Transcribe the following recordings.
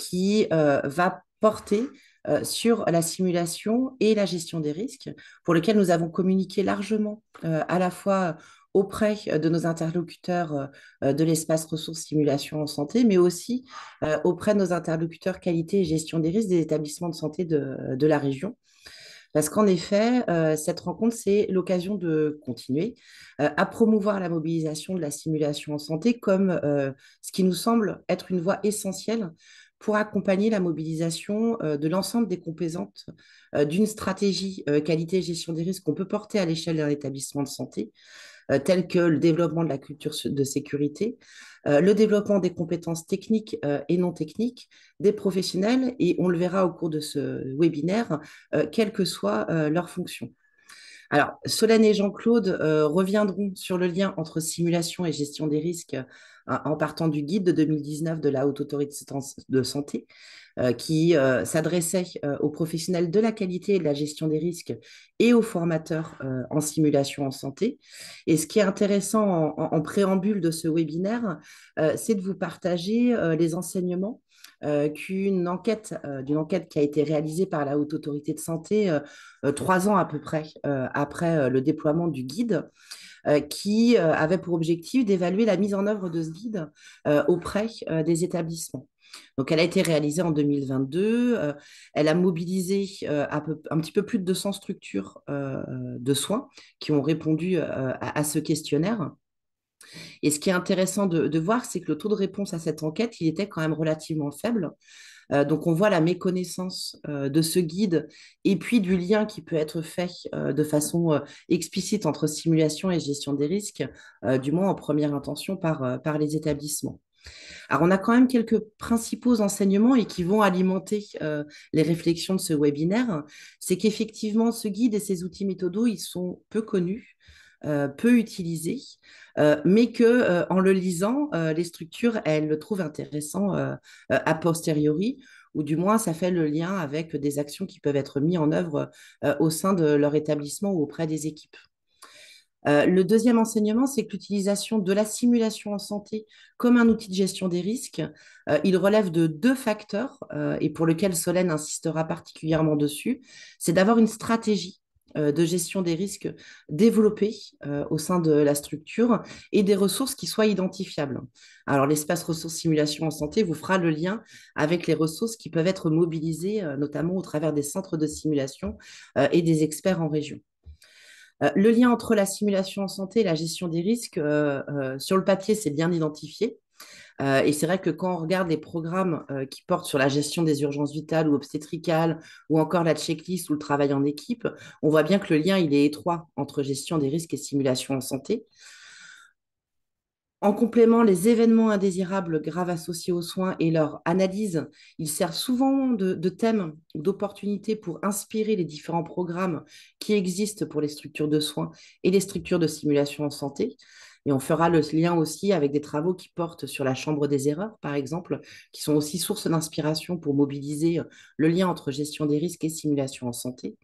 qui va porter sur la simulation et la gestion des risques, pour lequel nous avons communiqué largement à la fois auprès de nos interlocuteurs de l'espace ressources simulation en santé, mais aussi auprès de nos interlocuteurs qualité et gestion des risques des établissements de santé de la région. Parce qu'en effet, cette rencontre, c'est l'occasion de continuer à promouvoir la mobilisation de la simulation en santé comme ce qui nous semble être une voie essentielle pour accompagner la mobilisation de l'ensemble des composantes d'une stratégie qualité et gestion des risques qu'on peut porter à l'échelle d'un établissement de santé, tels que le développement de la culture de sécurité, le développement des compétences techniques et non techniques des professionnels, et on le verra au cours de ce webinaire, quelle que soit leur fonction. Alors, Solène et Jean-Claude reviendront sur le lien entre simulation et gestion des risques en partant du guide de 2019 de la Haute Autorité de Santé, qui s'adressait aux professionnels de la qualité et de la gestion des risques et aux formateurs en simulation en santé. Et ce qui est intéressant en préambule de ce webinaire, c'est de vous partager les enseignements d'une enquête qui a été réalisée par la Haute Autorité de Santé 3 ans à peu près après le déploiement du guide, qui avait pour objectif d'évaluer la mise en œuvre de ce guide auprès des établissements. Donc, elle a été réalisée en 2022. Elle a mobilisé un petit peu plus de 200 structures de soins qui ont répondu à ce questionnaire. Et ce qui est intéressant de voir, c'est que le taux de réponse à cette enquête, il était quand même relativement faible. Donc, on voit la méconnaissance de ce guide et puis du lien qui peut être fait de façon explicite entre simulation et gestion des risques, du moins en première intention par les établissements. Alors, on a quand même quelques principaux enseignements et qui vont alimenter les réflexions de ce webinaire. C'est qu'effectivement, ce guide et ces outils méthodos, ils sont peu connus, peu utilisés, mais que en le lisant, les structures, elles le trouvent intéressant a posteriori, ou du moins ça fait le lien avec des actions qui peuvent être mises en œuvre au sein de leur établissement ou auprès des équipes. Le deuxième enseignement, c'est que l'utilisation de la simulation en santé comme un outil de gestion des risques, il relève de deux facteurs, et pour lequel Solène insistera particulièrement dessus, c'est d'avoir une stratégie de gestion des risques développée au sein de la structure et des ressources qui soient identifiables. Alors, l'espace ressources simulation en santé vous fera le lien avec les ressources qui peuvent être mobilisées, notamment au travers des centres de simulation et des experts en région. Le lien entre la simulation en santé et la gestion des risques, sur le papier, c'est bien identifié. Et c'est vrai que quand on regarde les programmes qui portent sur la gestion des urgences vitales ou obstétricales, ou encore la checklist ou le travail en équipe, on voit bien que le lien il est étroit entre gestion des risques et simulation en santé. En complément, les événements indésirables graves associés aux soins et leur analyse, ils servent souvent de thème ou d'opportunité pour inspirer les différents programmes qui existent pour les structures de soins et les structures de simulation en santé. Et on fera le lien aussi avec des travaux qui portent sur la chambre des erreurs, par exemple, qui sont aussi source d'inspiration pour mobiliser le lien entre gestion des risques et simulation en santé.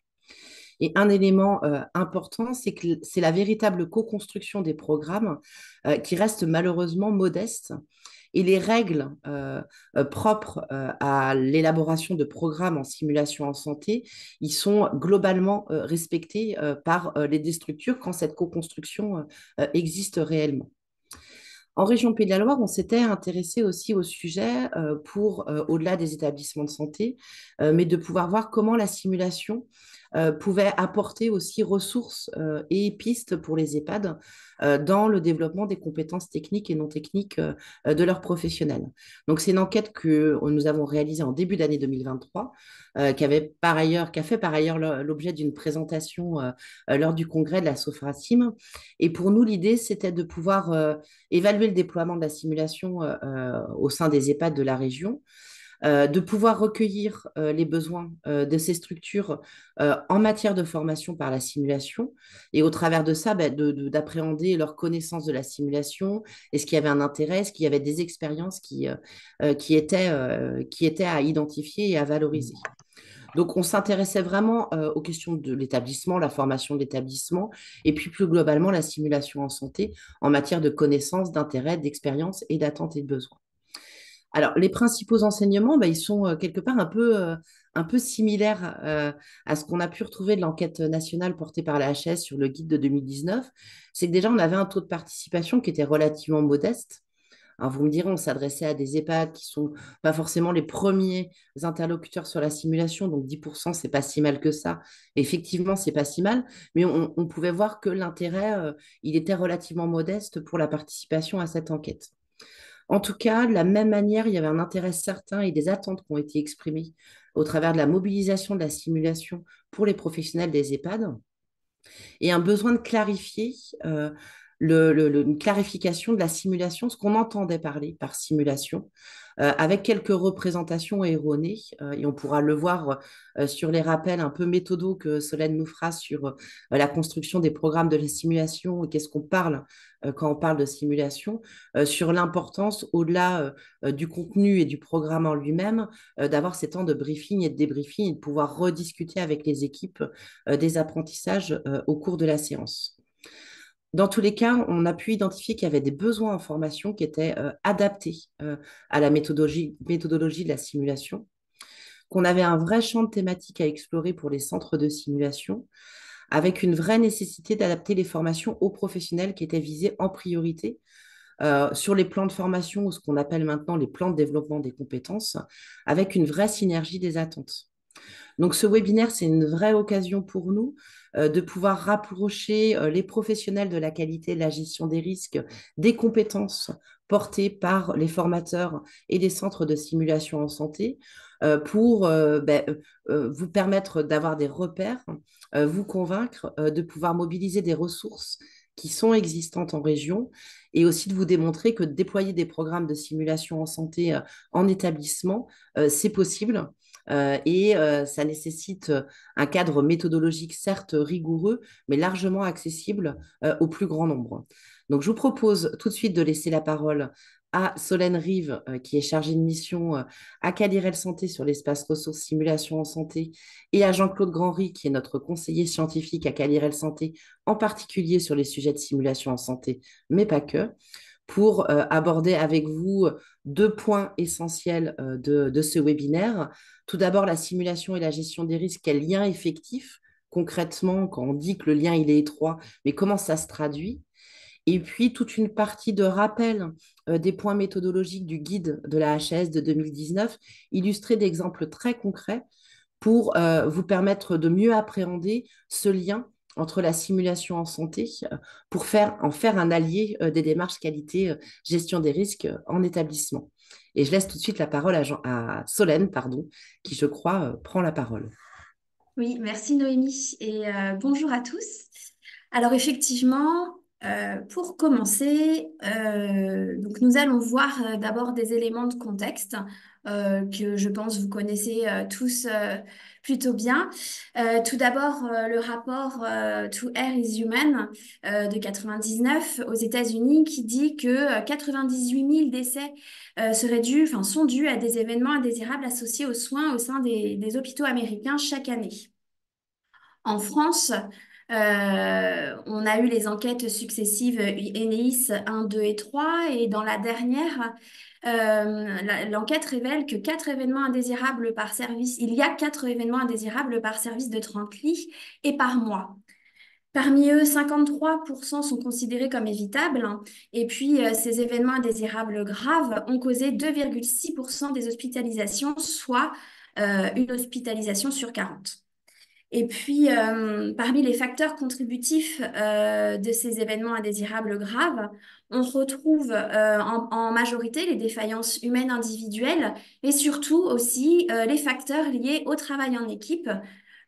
Et un élément important, c'est que c'est la véritable co-construction des programmes qui reste malheureusement modeste. Et les règles propres à l'élaboration de programmes en simulation en santé, ils sont globalement respectés par les structures quand cette co-construction existe réellement. En région Pays de la Loire, on s'était intéressé aussi au sujet pour, au-delà des établissements de santé, mais de pouvoir voir comment la simulation pouvait apporter aussi ressources et pistes pour les EHPAD dans le développement des compétences techniques et non techniques de leurs professionnels. Donc, c'est une enquête que nous avons réalisée en début d'année 2023, qui a fait par ailleurs l'objet d'une présentation lors du congrès de la SOFRACIM. Et pour nous, l'idée, c'était de pouvoir évaluer le déploiement de la simulation au sein des EHPAD de la région, de pouvoir recueillir les besoins de ces structures en matière de formation par la simulation, et au travers de ça, d'appréhender leur connaissance de la simulation, est-ce qu'il y avait un intérêt, est-ce qu'il y avait des expériences qui étaient à identifier et à valoriser. Donc, on s'intéressait vraiment aux questions de l'établissement, la formation de l'établissement, et puis plus globalement, la simulation en santé en matière de connaissances, d'intérêt, d'expérience et d'attente et de besoins. Alors, les principaux enseignements, bah, ils sont quelque part un peu similaires à ce qu'on a pu retrouver de l'enquête nationale portée par la HS sur le guide de 2019. C'est que déjà, on avait un taux de participation qui était relativement modeste. Alors, vous me direz, on s'adressait à des EHPAD qui sont pas forcément les premiers interlocuteurs sur la simulation, donc 10%, c'est pas si mal que ça. Effectivement, c'est pas si mal, mais on pouvait voir que l'intérêt, il était relativement modeste pour la participation à cette enquête. En tout cas, de la même manière, il y avait un intérêt certain et des attentes qui ont été exprimées au travers de la mobilisation de la simulation pour les professionnels des EHPAD et un besoin de clarifier une clarification de la simulation, ce qu'on entendait parler par simulation, avec quelques représentations erronées. Et on pourra le voir sur les rappels un peu méthodaux que Solène nous fera sur la construction des programmes de la simulation et qu'est-ce qu'on parle quand on parle de simulation, sur l'importance, au-delà du contenu et du programme en lui-même, d'avoir ces temps de briefing et de débriefing et de pouvoir rediscuter avec les équipes des apprentissages au cours de la séance. Dans tous les cas, on a pu identifier qu'il y avait des besoins en formation qui étaient adaptés à la méthodologie de la simulation, qu'on avait un vrai champ de thématiques à explorer pour les centres de simulation, avec une vraie nécessité d'adapter les formations aux professionnels qui étaient visés en priorité sur les plans de formation ou ce qu'on appelle maintenant les plans de développement des compétences, avec une vraie synergie des attentes. Donc, ce webinaire, c'est une vraie occasion pour nous de pouvoir rapprocher les professionnels de la qualité et de la gestion des risques des compétences portées par les formateurs et les centres de simulation en santé pour vous permettre d'avoir des repères, vous convaincre de pouvoir mobiliser des ressources qui sont existantes en région et aussi de vous démontrer que de déployer des programmes de simulation en santé en établissement, c'est possible ça nécessite un cadre méthodologique certes rigoureux, mais largement accessible au plus grand nombre. Donc, je vous propose tout de suite de laisser la parole à Solène Rive, qui est chargée de mission à Calirel Santé sur l'espace ressources simulation en santé, et à Jean-Claude Grandry, qui est notre conseiller scientifique à Calirel Santé, en particulier sur les sujets de simulation en santé, mais pas que, pour aborder avec vous deux points essentiels de ce webinaire. Tout d'abord, la simulation et la gestion des risques, quel lien effectif concrètement quand on dit que le lien il est étroit, mais comment ça se traduit? Et puis toute une partie de rappel des points méthodologiques du guide de la HAS de 2019, illustré d'exemples très concrets pour vous permettre de mieux appréhender ce lien entre la simulation en santé pour en faire un allié des démarches qualité gestion des risques en établissement. Et je laisse tout de suite la parole à Solène, pardon, qui, je crois, prend la parole. Oui, merci Noémie et bonjour à tous. Alors effectivement, pour commencer, donc nous allons voir d'abord des éléments de contexte que je pense vous connaissez tous plutôt bien. Tout d'abord, le rapport To Air is Human de 99 aux États-Unis qui dit que 98 000 décès sont dus à des événements indésirables associés aux soins au sein des hôpitaux américains chaque année. En France, on a eu les enquêtes successives ENEIS 1, 2 et 3, et dans la dernière, l'enquête révèle que il y a 4 événements indésirables par service de 30 lits et par mois. Parmi eux, 53% sont considérés comme évitables, hein. Et puis, ces événements indésirables graves ont causé 2,6% des hospitalisations, soit une hospitalisation sur 40. Et puis, parmi les facteurs contributifs de ces événements indésirables graves, on retrouve en majorité les défaillances humaines individuelles et surtout aussi les facteurs liés au travail en équipe,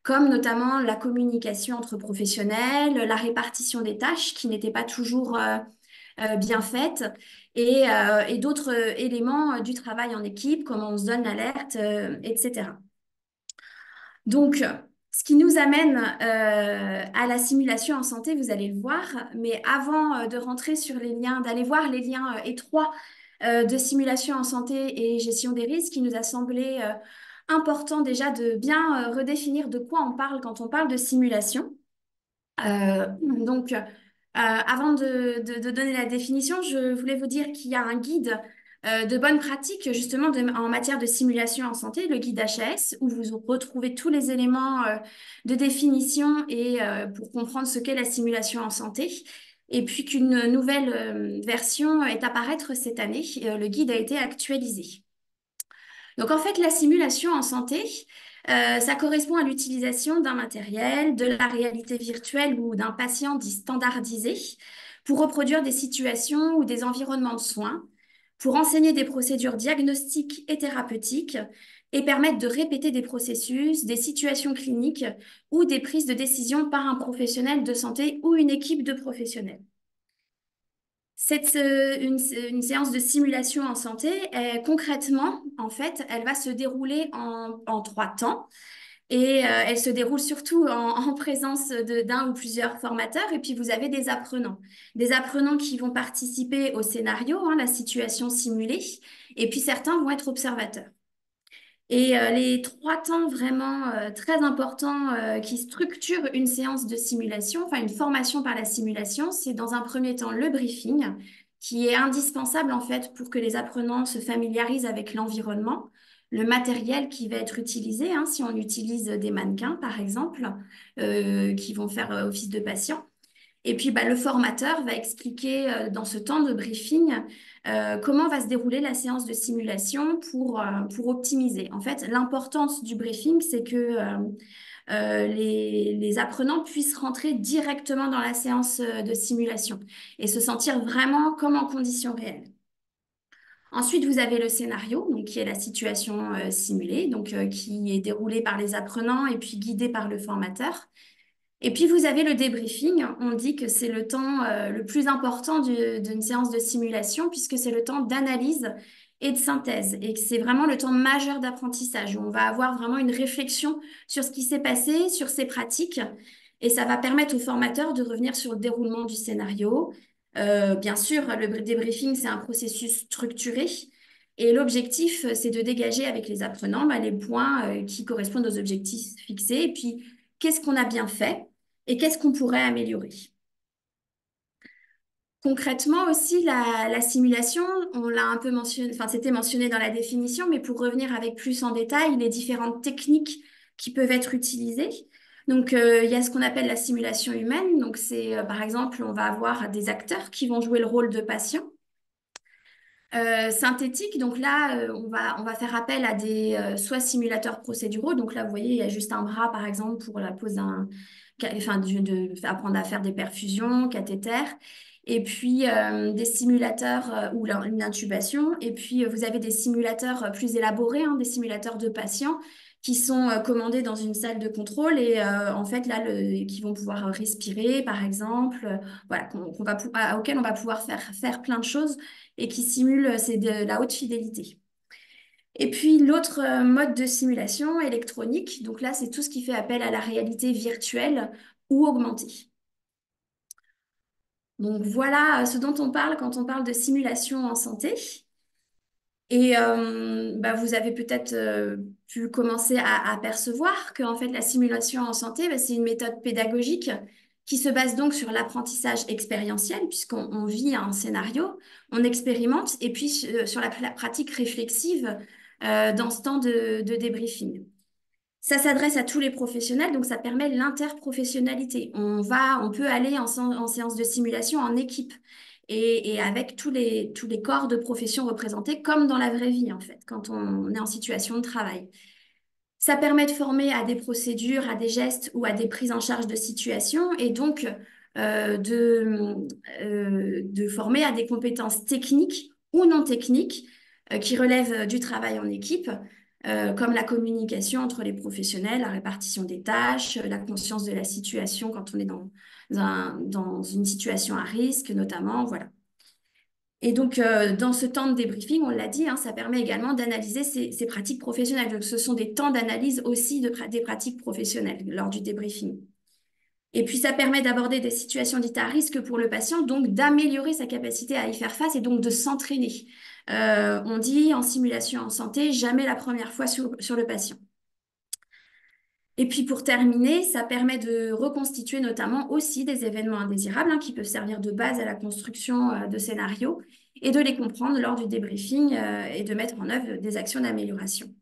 comme notamment la communication entre professionnels, la répartition des tâches qui n'était pas toujours bien faite et d'autres éléments du travail en équipe, comment on se donne l'alerte, etc. Donc, ce qui nous amène à la simulation en santé, vous allez le voir, mais avant de rentrer sur les liens, d'aller voir les liens étroits de simulation en santé et gestion des risques, il nous a semblé important déjà de bien redéfinir de quoi on parle quand on parle de simulation. Avant de donner la définition, je voulais vous dire qu'il y a un guide de bonnes pratiques justement en matière de simulation en santé, le guide HAS, où vous retrouvez tous les éléments de définition et pour comprendre ce qu'est la simulation en santé. Et puis qu'une nouvelle version est à paraître cette année. Le guide a été actualisé. Donc en fait, la simulation en santé, ça correspond à l'utilisation d'un matériel, de la réalité virtuelle ou d'un patient dit standardisé pour reproduire des situations ou des environnements de soins, pour enseigner des procédures diagnostiques et thérapeutiques et permettre de répéter des processus, des situations cliniques ou des prises de décision par un professionnel de santé ou une équipe de professionnels. Une séance de simulation en santé, concrètement, en fait, elle va se dérouler en 3 temps et elle se déroule surtout en présence d'un ou plusieurs formateurs et puis vous avez des apprenants. Des apprenants qui vont participer au scénario, hein, la situation simulée, et puis certains vont être observateurs. Et les 3 temps vraiment très importants qui structurent une séance de simulation, enfin une formation par la simulation, c'est dans un premier temps le briefing, qui est indispensable en fait pour que les apprenants se familiarisent avec l'environnement, le matériel qui va être utilisé, hein, si on utilise des mannequins par exemple, qui vont faire office de patient. Et puis, bah, le formateur va expliquer dans ce temps de briefing comment va se dérouler la séance de simulation pour optimiser. En fait, l'importance du briefing, c'est que les apprenants puissent rentrer directement dans la séance de simulation et se sentir vraiment comme en conditions réelles. Ensuite, vous avez le scénario, donc, qui est la situation simulée, donc, qui est déroulée par les apprenants et puis guidée par le formateur. Et puis vous avez le débriefing. On dit que c'est le temps le plus important d'une séance de simulation puisque c'est le temps d'analyse et de synthèse et que c'est vraiment le temps majeur d'apprentissage où on va avoir vraiment une réflexion sur ce qui s'est passé, sur ses pratiques et ça va permettre au formateur de revenir sur le déroulement du scénario. Bien sûr, le débriefing, c'est un processus structuré. Et l'objectif, c'est de dégager avec les apprenants bah, les points qui correspondent aux objectifs fixés et puis qu'est-ce qu'on a bien fait et qu'est-ce qu'on pourrait améliorer. Concrètement aussi, la simulation, on l'a un peu mentionné, enfin c'était mentionné dans la définition, mais pour revenir avec plus en détail, les différentes techniques qui peuvent être utilisées. Donc, il y a ce qu'on appelle la simulation humaine. Donc, c'est par exemple, on va avoir des acteurs qui vont jouer le rôle de patients. Synthétique, donc là, on va faire appel à des soit simulateurs procéduraux. Donc là, vous voyez, il y a juste un bras, par exemple, pour la pose enfin, apprendre à faire des perfusions, cathéters. Et puis des simulateurs ou une intubation. Et puis vous avez des simulateurs plus élaborés, hein, des simulateurs de patients qui sont commandés dans une salle de contrôle et en fait là, qui vont pouvoir respirer, par exemple, voilà, auquel on va pouvoir faire plein de choses et qui simule, c'est de la haute fidélité. Et puis l'autre mode de simulation électronique, donc là c'est tout ce qui fait appel à la réalité virtuelle ou augmentée. Donc voilà ce dont on parle quand on parle de simulation en santé. Et bah, vous avez peut-être pu commencer à apercevoir que en fait, la simulation en santé, bah, c'est une méthode pédagogique qui se base donc sur l'apprentissage expérientiel, puisqu'on vit un scénario, on expérimente, et puis sur la pratique réflexive dans ce temps de débriefing. Ça s'adresse à tous les professionnels, donc ça permet l'interprofessionnalité. On peut aller en séance de simulation en équipe et avec tous les corps de profession représentés, comme dans la vraie vie, en fait, quand on est en situation de travail. Ça permet de former à des procédures, à des gestes ou à des prises en charge de situations et donc de former à des compétences techniques ou non techniques qui relèvent du travail en équipe, comme la communication entre les professionnels, la répartition des tâches, la conscience de la situation quand on est dans une situation à risque, notamment, voilà. Et donc, dans ce temps de débriefing, on l'a dit, hein, ça permet également d'analyser ces pratiques professionnelles. Donc, ce sont des temps d'analyse aussi des pratiques professionnelles lors du débriefing. Et puis, ça permet d'aborder des situations dites à risque pour le patient, donc d'améliorer sa capacité à y faire face et donc de s'entraîner. On dit en simulation en santé, jamais la première fois sur le patient. Et puis pour terminer, ça permet de reconstituer notamment aussi des événements indésirables hein, qui peuvent servir de base à la construction de scénarios et de les comprendre lors du débriefing et de mettre en œuvre des actions d'amélioration.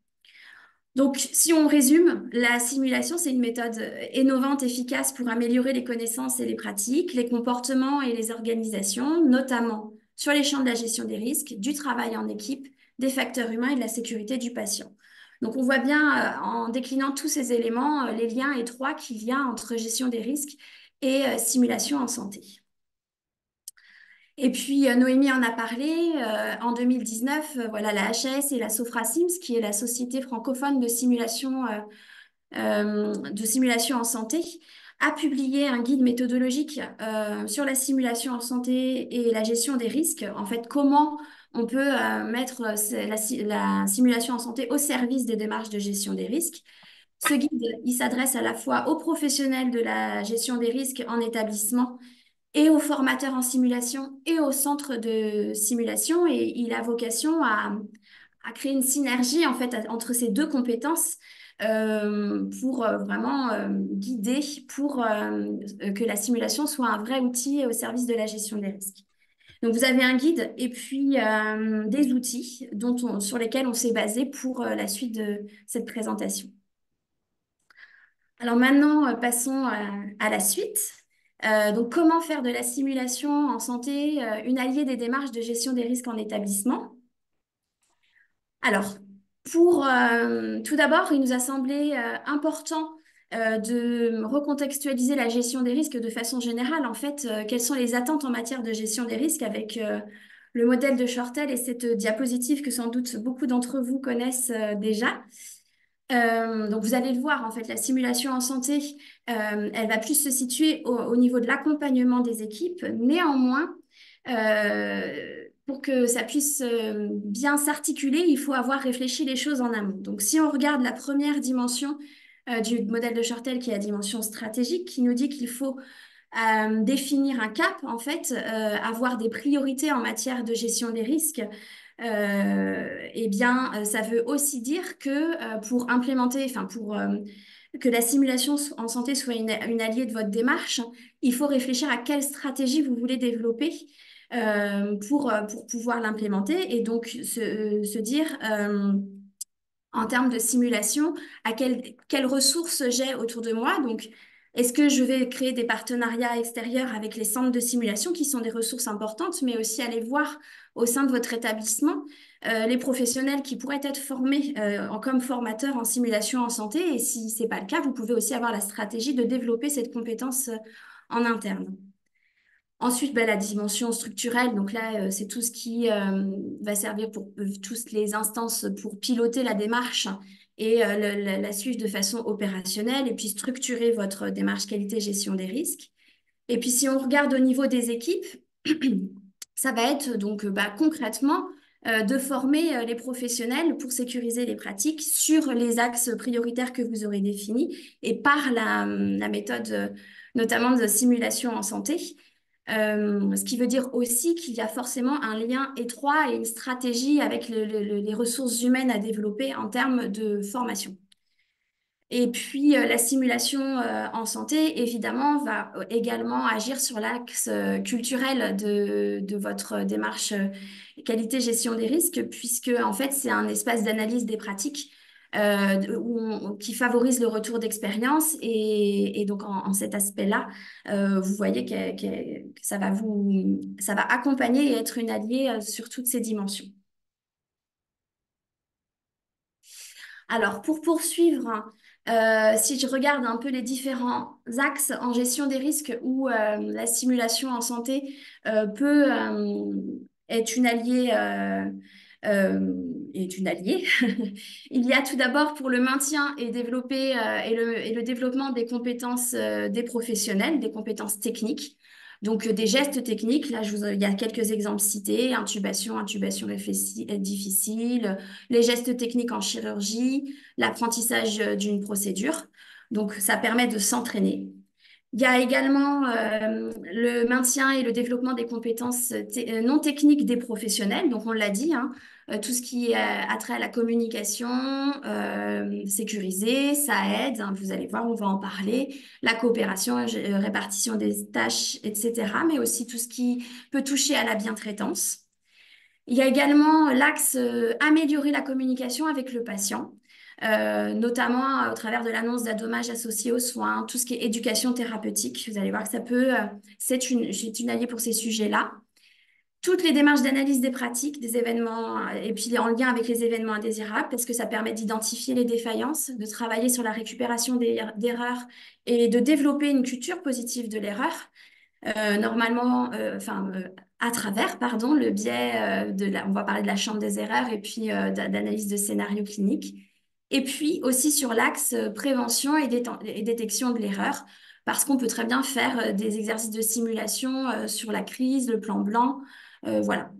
Donc, si on résume, la simulation, c'est une méthode innovante, efficace pour améliorer les connaissances et les pratiques, les comportements et les organisations, notamment sur les champs de la gestion des risques, du travail en équipe, des facteurs humains et de la sécurité du patient. Donc, on voit bien, en déclinant tous ces éléments, les liens étroits qu'il y a entre gestion des risques et simulation en santé. Et puis, Noémie en a parlé, en 2019, voilà, la HAS et la Sofra-Sims, qui est la Société francophone de simulation en santé, a publié un guide méthodologique sur la simulation en santé et la gestion des risques. En fait, comment on peut mettre la simulation en santé au service des démarches de gestion des risques. Ce guide, il s'adresse à la fois aux professionnels de la gestion des risques en établissement et aux formateurs en simulation et aux centres de simulation. Et il a vocation à créer une synergie en fait entre ces deux compétences pour vraiment guider pour que la simulation soit un vrai outil au service de la gestion des risques. Donc vous avez un guide et puis des outils sur lesquels on s'est basé pour la suite de cette présentation. Alors maintenant, passons à la suite. Donc, comment faire de la simulation en santé une alliée des démarches de gestion des risques en établissement? Alors, tout d'abord, il nous a semblé important de recontextualiser la gestion des risques de façon générale. En fait, quelles sont les attentes en matière de gestion des risques avec le modèle de Shortell et cette diapositive que sans doute beaucoup d'entre vous connaissent déjà. Donc, vous allez le voir, en fait, la simulation en santé, elle va plus se situer au niveau de l'accompagnement des équipes. Néanmoins, pour que ça puisse bien s'articuler, il faut avoir réfléchi les choses en amont. Donc, si on regarde la première dimension du modèle de Shortell, qui est la dimension stratégique, qui nous dit qu'il faut définir un cap, en fait, avoir des priorités en matière de gestion des risques. Eh bien, ça veut aussi dire que pour implémenter, enfin pour que la simulation en santé soit une alliée de votre démarche, il faut réfléchir à quelle stratégie vous voulez développer pour pouvoir l'implémenter et donc se dire en termes de simulation, à quelles ressources j'ai autour de moi. Donc, est-ce que je vais créer des partenariats extérieurs avec les centres de simulation qui sont des ressources importantes, mais aussi aller voir au sein de votre établissement les professionnels qui pourraient être formés comme formateurs en simulation en santé. Et si ce n'est pas le cas, vous pouvez aussi avoir la stratégie de développer cette compétence en interne. Ensuite, ben, la dimension structurelle, donc là, c'est tout ce qui va servir pour toutes les instances pour piloter la démarche et la suivre de façon opérationnelle et puis structurer votre démarche qualité-gestion des risques. Et puis, si on regarde au niveau des équipes, ça va être donc bah, concrètement de former les professionnels pour sécuriser les pratiques sur les axes prioritaires que vous aurez définis et par la méthode notamment de simulation en santé. Ce qui veut dire aussi qu'il y a forcément un lien étroit et une stratégie avec les ressources humaines à développer en termes de formation. Et puis, la simulation en santé, évidemment, va également agir sur l'axe culturel de votre démarche qualité-gestion des risques, puisque, en fait, c'est un espace d'analyse des pratiques qui favorise le retour d'expérience. Et donc, en cet aspect-là, vous voyez que ça va accompagner et être une alliée sur toutes ces dimensions. Alors, pour poursuivre, si je regarde un peu les différents axes en gestion des risques où la simulation en santé peut être une alliée, est une alliée. Il y a tout d'abord pour le maintien et développer et le développement des compétences des professionnels, des compétences techniques. Donc, des gestes techniques, là, il y a quelques exemples cités, intubation difficile, les gestes techniques en chirurgie, l'apprentissage d'une procédure. Donc, ça permet de s'entraîner. Il y a également le maintien et le développement des compétences non techniques des professionnels. Donc, on l'a dit, hein, tout ce qui a trait à la communication sécurisée, ça aide. Hein, vous allez voir, on va en parler. La coopération, répartition des tâches, etc. Mais aussi tout ce qui peut toucher à la bientraitance. Il y a également l'axe améliorer la communication avec le patient, notamment au travers de l'annonce d'un dommage associé aux soins, tout ce qui est éducation thérapeutique. Vous allez voir que ça peut, c'est une alliée pour ces sujets-là. Toutes les démarches d'analyse des pratiques, des événements, et puis en lien avec les événements indésirables, parce que ça permet d'identifier les défaillances, de travailler sur la récupération d'erreurs et de développer une culture positive de l'erreur. Normalement, à travers, pardon, le biais on va parler de la chambre des erreurs et puis d'analyse de scénarios cliniques. Et puis aussi sur l'axe prévention et détection de l'erreur, parce qu'on peut très bien faire des exercices de simulation sur la crise, le plan blanc. Voilà.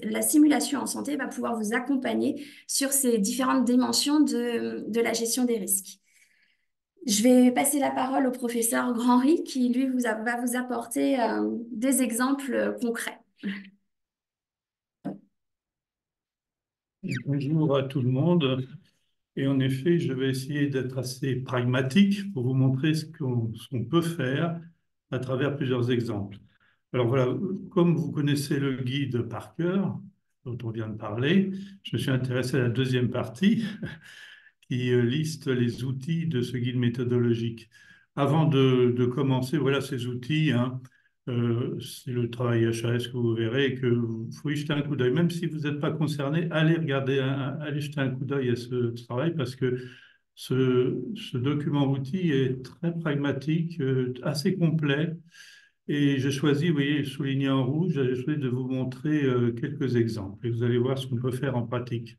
La simulation en santé va pouvoir vous accompagner sur ces différentes dimensions de la gestion des risques. Je vais passer la parole au professeur Grandry qui, lui, va vous apporter des exemples concrets. Bonjour à tout le monde. Et en effet, je vais essayer d'être assez pragmatique pour vous montrer ce qu'on peut faire à travers plusieurs exemples. Alors voilà, comme vous connaissez le guide par cœur, dont on vient de parler, je me suis intéressé à la deuxième partie qui liste les outils de ce guide méthodologique. Avant de commencer, voilà ces outils, hein. C'est le travail HAS que vous verrez, que vous faut y jeter un coup d'œil. Même si vous n'êtes pas concerné, allez regarder, allez jeter un coup d'œil à ce travail parce que ce document outil est très pragmatique, assez complet. Et j'ai choisi, vous voyez, souligné en rouge, j'ai choisi de vous montrer quelques exemples. Et vous allez voir ce qu'on peut faire en pratique.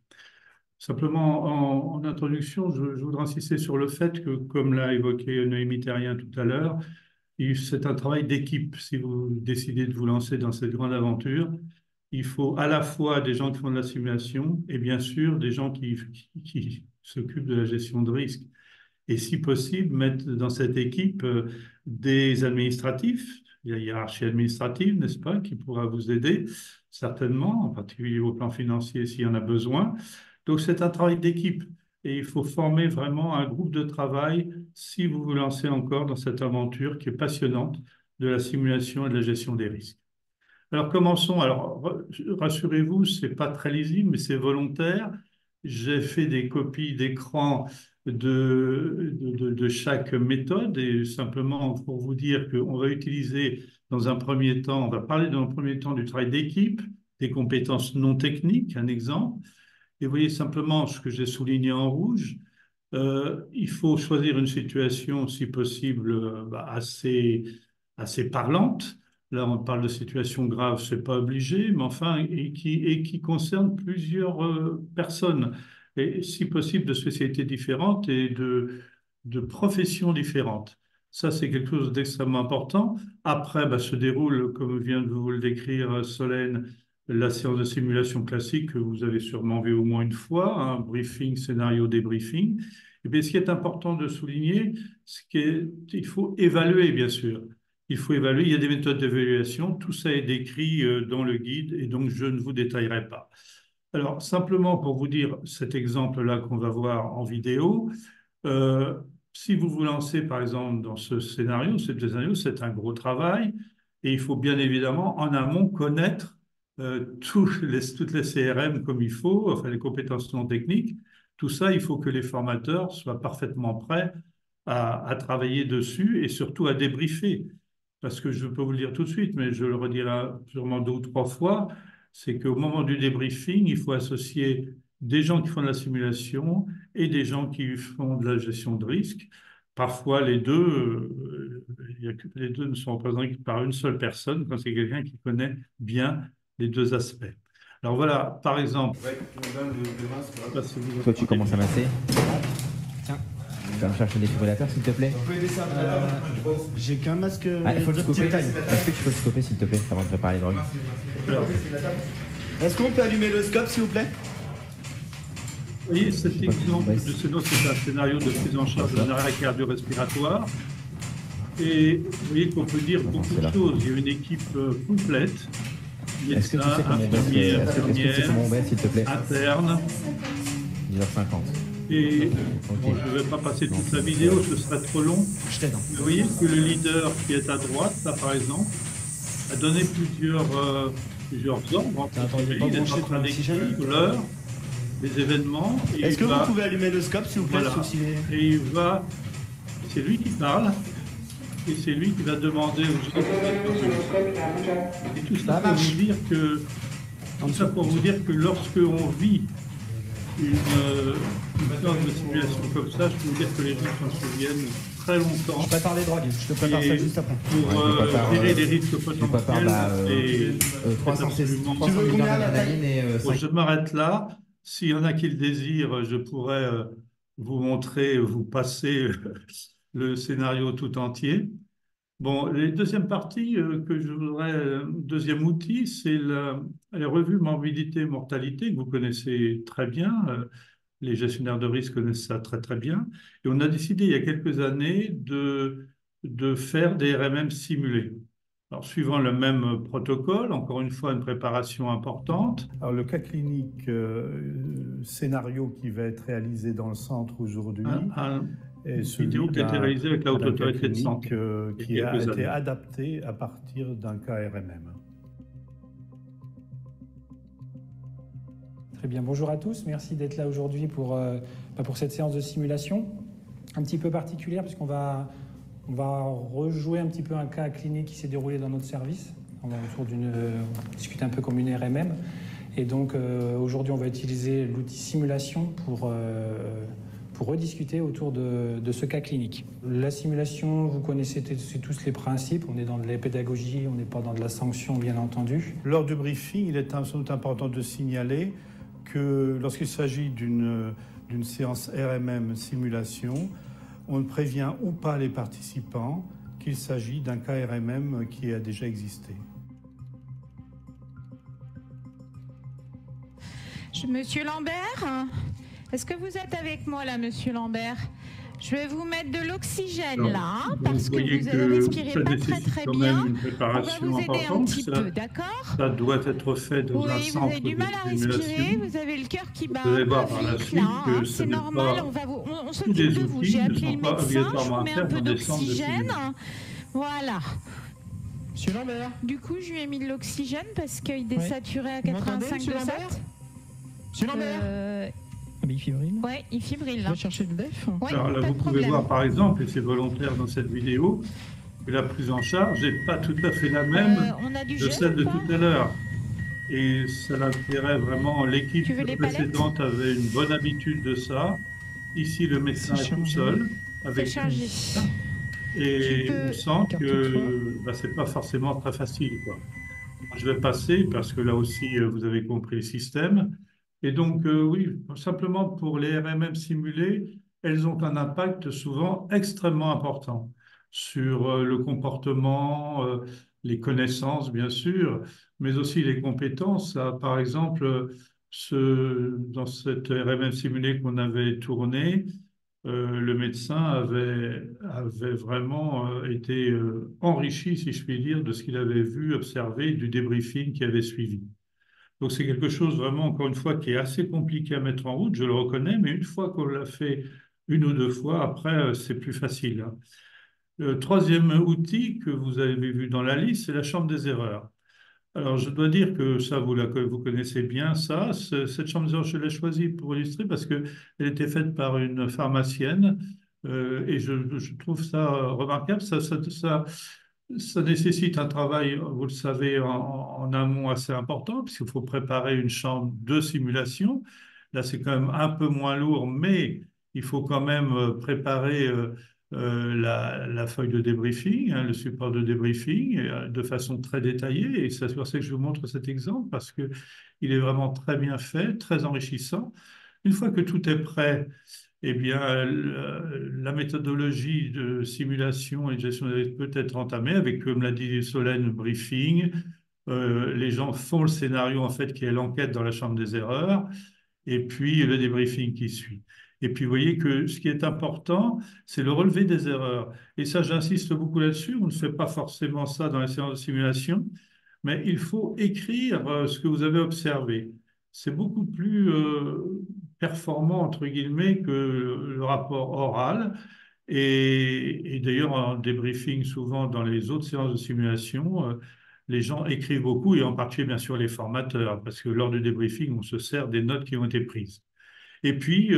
Simplement, en introduction, je voudrais insister sur le fait que, comme l'a évoqué Noémie Thérien tout à l'heure, c'est un travail d'équipe. Si vous décidez de vous lancer dans cette grande aventure, il faut à la fois des gens qui font de la simulation et bien sûr des gens qui s'occupent de la gestion de risque. Et si possible, mettre dans cette équipe des administratifs. Il y a hiérarchie administrative, n'est-ce pas, qui pourra vous aider, certainement, en particulier au plan financier s'il y en a besoin. Donc, c'est un travail d'équipe et il faut former vraiment un groupe de travail si vous vous lancez encore dans cette aventure qui est passionnante de la simulation et de la gestion des risques. Alors, commençons. Alors, rassurez-vous, ce n'est pas très lisible, mais c'est volontaire. J'ai fait des copies d'écran de chaque méthode et simplement pour vous dire qu'on va utiliser dans un premier temps, on va parler dans un premier temps du travail d'équipe, des compétences non techniques, un exemple. Et vous voyez simplement ce que j'ai souligné en rouge. Il faut choisir une situation, si possible, assez parlante. Là, on parle de situation grave, ce n'est pas obligé, mais enfin, et qui concerne plusieurs personnes, et si possible de spécialités différentes et de professions différentes. Ça, c'est quelque chose d'extrêmement important. Après, se déroule, comme vient de vous le décrire Solène, la séance de simulation classique que vous avez sûrement vu au moins une fois, un briefing, scénario, débriefing. Et bien, ce qui est important de souligner, c'est qu'il faut évaluer, bien sûr. Il faut évaluer, il y a des méthodes d'évaluation, tout ça est décrit dans le guide et donc je ne vous détaillerai pas. Alors, simplement pour vous dire cet exemple-là qu'on va voir en vidéo, euh, si vous vous lancez par exemple dans ce scénario, c'est un gros travail et il faut bien évidemment en amont connaître toutes les CRM comme il faut, enfin les compétences non techniques. Tout ça, il faut que les formateurs soient parfaitement prêts à travailler dessus et surtout à débriefer. Parce que je peux vous le dire tout de suite, mais je le redirai sûrement 2 ou 3 fois, c'est qu'au moment du débriefing, il faut associer des gens qui font de la simulation et des gens qui font de la gestion de risque. Parfois, les deux ne sont représentés que par une seule personne, quand c'est quelqu'un qui connaît bien les deux aspects. Alors voilà, par exemple. Ouais, toi, tu commences à masser. Tiens, tu vas me chercher un défibrillateur, s'il te plaît. J'ai qu'un masque. Ah, il faut le scoper. Est-ce que tu peux le scoper, s'il te plaît, avant de préparer les drogues? Est-ce qu'on peut allumer le scope, s'il vous plaît? Vous voyez, cet exemple c'est un scénario de prise en charge d'un arrêt cardio-respiratoire. Et vous voyez qu'on peut dire beaucoup de choses. Il y a une équipe complète. Est-ce que tu sais comment on baisse, s'il te plaît? Interne. 10h50. Et bon, je ne vais pas passer toute la vidéo, ce serait trop long. Mais vous voyez que le leader qui est à droite, là par exemple, a donné plusieurs plusieurs ordres. Attends, il n'est pas Il est en branché train ton oxygène. d'écrire l'heure, les événements. Et Est-ce il que va- vous pouvez allumer le scope, s'il vous plaît, Voilà. sauf s'il est- Et il va, c'est lui qui parle, et c'est lui qui va demander aux autres. Et tout ça pour vous dire que, lorsque on vit une séance de simulation comme ça, je peux vous dire que les gens s'en souviennent très longtemps. Je prépare les drogues, je te prépare Et ça juste après. Pour Ouais, je prépare, gérer les risques Je prépare potentiels, là, c'est 300 absolument- 300 veux mg combien, la d'adrénaline et Bon, 5. je m'arrête là. S'il y en a qui le désirent, je pourrais vous montrer, vous passer le scénario tout entier. Bon, la deuxième partie que je voudrais, deuxième outil, c'est la revue morbidité et mortalité que vous connaissez très bien. Les gestionnaires de risque connaissent ça très très bien. Et on a décidé il y a quelques années de faire des RMM simulés. Alors, suivant le même protocole, encore une fois, une préparation importante. Alors, le cas clinique scénario qui va être réalisé dans le centre aujourd'hui Un est celui vidéo qui a été réalisée avec la Haute d'un cas Autorité de clinique, Santé. il qui y a a quelques été années. adapté à partir d'un cas RMM. Très bien, bonjour à tous, merci d'être là aujourd'hui pour cette séance de simulation un petit peu particulière puisqu'on va rejouer un petit peu un cas clinique qui s'est déroulé dans notre service. On va discuter un peu comme une RMM et donc aujourd'hui on va utiliser l'outil simulation pour rediscuter autour de ce cas clinique. La simulation, vous connaissez tous les principes, on est dans de la pédagogie, on n'est pas dans de la sanction bien entendu. Lors du briefing, il est sans doute important de signaler que lorsqu'il s'agit d'une séance RMM simulation, on ne prévient ou pas les participants qu'il s'agit d'un cas RMM qui a déjà existé. Monsieur Lambert, est-ce que vous êtes avec moi là, monsieur Lambert? Je vais vous mettre de l'oxygène Alors, là, vous parce que voyez vous que allez respirer ça pas très nécessite très quand bien. même une On va préparation vous aider un importante. petit peu, d'accord? Ça doit être fait dans un Oui, vous centre avez du de mal à respirer, simulation. vous avez le cœur qui bat Vous allez un voir peu par la vite suite là, que hein, ce c'est n'est normal, pas- on tous s'occupe les de vous. outils J'ai ne appelé sont le pas médecin, je obligatoirement vous mets à un faire peu dans des centres de d'oxygène. simulation. Voilà. Monsieur Lambert, Du coup, je lui ai mis de l'oxygène parce qu'il désaturait à Vous m'entendez, 85 monsieur de Lambert 7. Monsieur Lambert Ah, mais il fibrile. Ouais, il fibrile On là. va chercher le DEF. Ouais, Alors là, pas vous de pouvez problème. voir par exemple, et c'est volontaire dans cette vidéo, que la prise en charge n'est pas tout à fait la même On a du de gel celle de ou pas? tout à l'heure. Et ça l'intérêt vraiment, l'équipe Tu veux les précédente avait une bonne habitude de ça. Ici, le médecin C'est est tout chargé. seul, C'est avec chargé. et Tu peux- on sent Carte que c'est pas forcément très facile, quoi. Je vais passer parce que là aussi, vous avez compris le système. Et donc, oui, simplement pour les RMM simulés, elles ont un impact souvent extrêmement important sur le comportement, les connaissances, bien sûr, mais aussi les compétences. Par exemple, dans cette RMM simulée qu'on avait tournée, le médecin avait vraiment été enrichi, si je puis dire, de ce qu'il avait vu, observé, du débriefing qui avait suivi. Donc c'est quelque chose vraiment, encore une fois, qui est assez compliqué à mettre en route, je le reconnais, mais une fois qu'on l'a fait une ou deux fois, après, c'est plus facile, hein. Le troisième outil que vous avez vu dans la liste, c'est la chambre des erreurs. Alors, je dois dire que ça, vous connaissez bien ça. Cette chambre des erreurs, je l'ai choisie pour illustrer parce qu'elle était faite par une pharmacienne et je trouve ça remarquable. Ça nécessite un travail, vous le savez, en amont assez important, puisqu'il faut préparer une chambre de simulation. Là, c'est quand même un peu moins lourd, mais il faut quand même préparer la feuille de débriefing, hein, le support de débriefing, de façon très détaillée. Et c'est pour ça que je vous montre cet exemple, parce qu'il est vraiment très bien fait, très enrichissant. Une fois que tout est prêt, eh bien, la méthodologie de simulation et de gestion des risques peut être entamée avec, comme l'a dit Solène, briefing. Les gens font le scénario, en fait, qui est l'enquête dans la chambre des erreurs, et puis le débriefing qui suit. Et puis, vous voyez que ce qui est important, c'est le relevé des erreurs. Et ça, j'insiste beaucoup là-dessus. On ne fait pas forcément ça dans les séances de simulation, mais il faut écrire ce que vous avez observé. C'est beaucoup plus performant, entre guillemets, que le rapport oral. Et d'ailleurs, en débriefing, souvent dans les autres séances de simulation, les gens écrivent beaucoup, et en particulier, bien sûr, les formateurs, parce que lors du débriefing, on se sert des notes qui ont été prises. Et puis,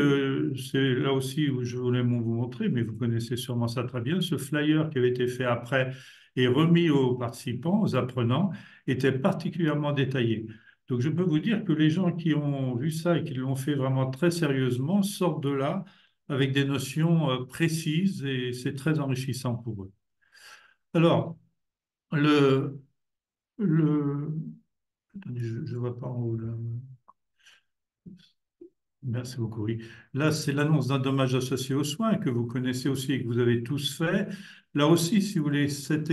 c'est là aussi où je voulais vous montrer, mais vous connaissez sûrement ça très bien, ce flyer qui avait été fait après et remis aux participants, aux apprenants, était particulièrement détaillé. Donc, je peux vous dire que les gens qui ont vu ça et qui l'ont fait vraiment très sérieusement sortent de là avec des notions précises, et c'est très enrichissant pour eux. Alors, le, attendez, je ne vois pas en haut là. Merci beaucoup. Oui. Là, c'est l'annonce d'un dommage associé aux soins que vous connaissez aussi et que vous avez tous fait. Là aussi, si vous voulez, cet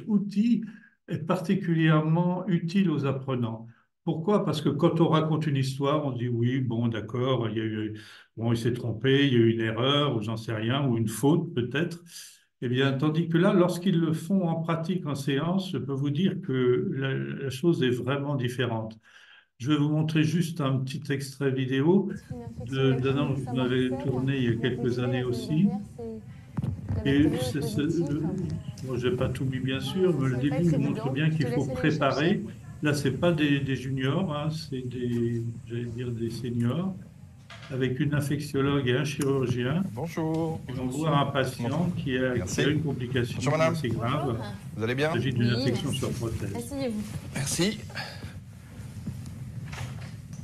outil est particulièrement utile aux apprenants. Pourquoi? Parce que quand on raconte une histoire, on dit oui, bon, d'accord, bon, il s'est trompé, il y a eu une erreur, ou j'en sais rien, ou une faute peut-être. Eh bien, tandis que là, lorsqu'ils le font en pratique, en séance, je peux vous dire que la chose est vraiment différente. Je vais vous montrer juste un petit extrait vidéo d'annonce que vous m'avez tourné il y a quelques années aussi. Et bon, je n'ai pas tout mis bien sûr, mais le début nous montre bien qu'il faut préparer. Là, ce n'est pas des juniors, hein, c'est j'allais dire des seniors, avec une infectiologue et un chirurgien. Bonjour. Ils vont voir un patient qui a une complication assez grave. Vous allez bien? Il s'agit d'une infection sur prothèse. Asseyez-vous. Merci.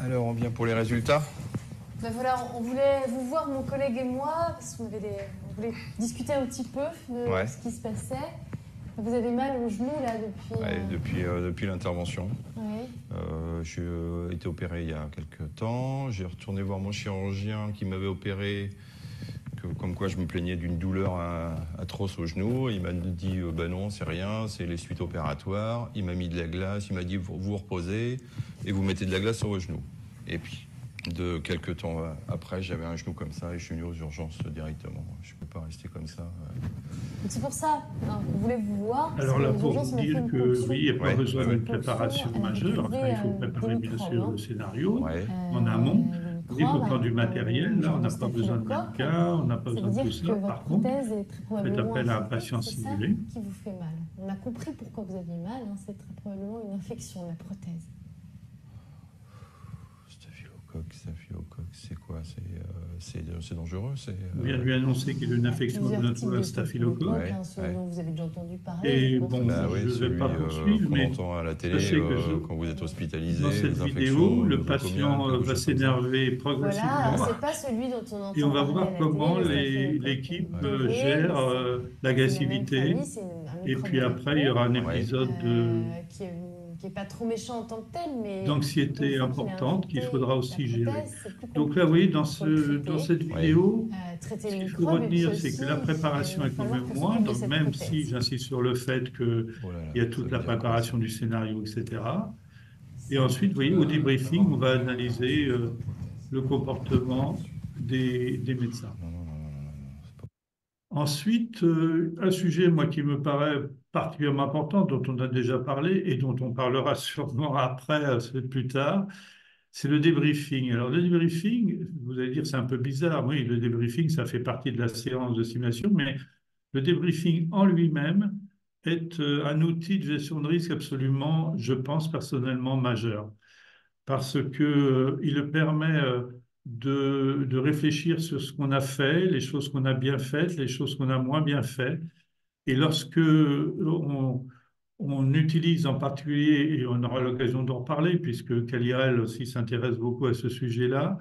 Alors, on vient pour les résultats. Ben voilà, on voulait vous voir, mon collègue et moi, parce qu'on voulait discuter un petit peu de ce qui se passait. Vous avez mal au genou, là, depuis... Depuis l'intervention. Oui. J'ai été opéré il y a quelques temps. J'ai retourné voir mon chirurgien qui m'avait opéré, comme quoi je me plaignais d'une douleur atroce au genou. Il m'a dit, ben non, c'est rien, c'est les suites opératoires. Il m'a mis de la glace, il m'a dit, vous vous reposez et vous mettez de la glace sur vos genoux. Et puis, de quelques temps après, j'avais un genou comme ça et je suis venu aux urgences directement. Je ne peux pas rester comme ça. C'est pour ça, on voulait vous voir. Alors là, pour vous dire que oui, il n'y a pas besoin d'une préparation majeure. Enfin, il faut préparer bien sûr le scénario en amont. Et au plan du matériel, là, on n'a pas besoin de médicaments, on n'a pas besoin de tout ça. Par contre, faites appel à un patient simulé. Qui vous fait mal. On a compris pourquoi vous aviez mal. C'est très probablement une infection, la prothèse. Staphylocoque, c'est quoi? C'est dangereux? On vient de lui annoncer qu'il a une infection de notre staphylocoque. Vous avez déjà entendu parler. Et bon, je ne vais pas poursuivre, mais on entend à la télé quand vous êtes hospitalisé. Dans cette vidéo, le patient va s'énerver progressivement. Voilà, c'est pas celui dont on entend. Et on va voir comment l'équipe gère l'agressivité. Et puis après, il y aura un épisode qui n'est pas trop méchant en tant que tel, mais d'anxiété importante qu'il faudra aussi gérer. Donc là, vous voyez, dans cette vidéo, ce qu'il faut retenir, c'est que la préparation est quand même moindre, même si j'insiste sur le fait qu'il y a toute la préparation du scénario, etc. Et ensuite, vous voyez, au débriefing, on va analyser le comportement des médecins. Ensuite, un sujet, moi, qui me paraît particulièrement important, dont on a déjà parlé et dont on parlera sûrement après, plus tard, c'est le débriefing. Alors, le débriefing, vous allez dire, c'est un peu bizarre. Oui, le débriefing, ça fait partie de la séance de simulation, mais le débriefing en lui-même est un outil de gestion de risque absolument, je pense, personnellement majeur. Parce qu'il permet de réfléchir sur ce qu'on a fait, les choses qu'on a bien faites, les choses qu'on a moins bien faites. Et lorsque on utilise en particulier, et on aura l'occasion d'en reparler, puisque Kaliel aussi s'intéresse beaucoup à ce sujet-là,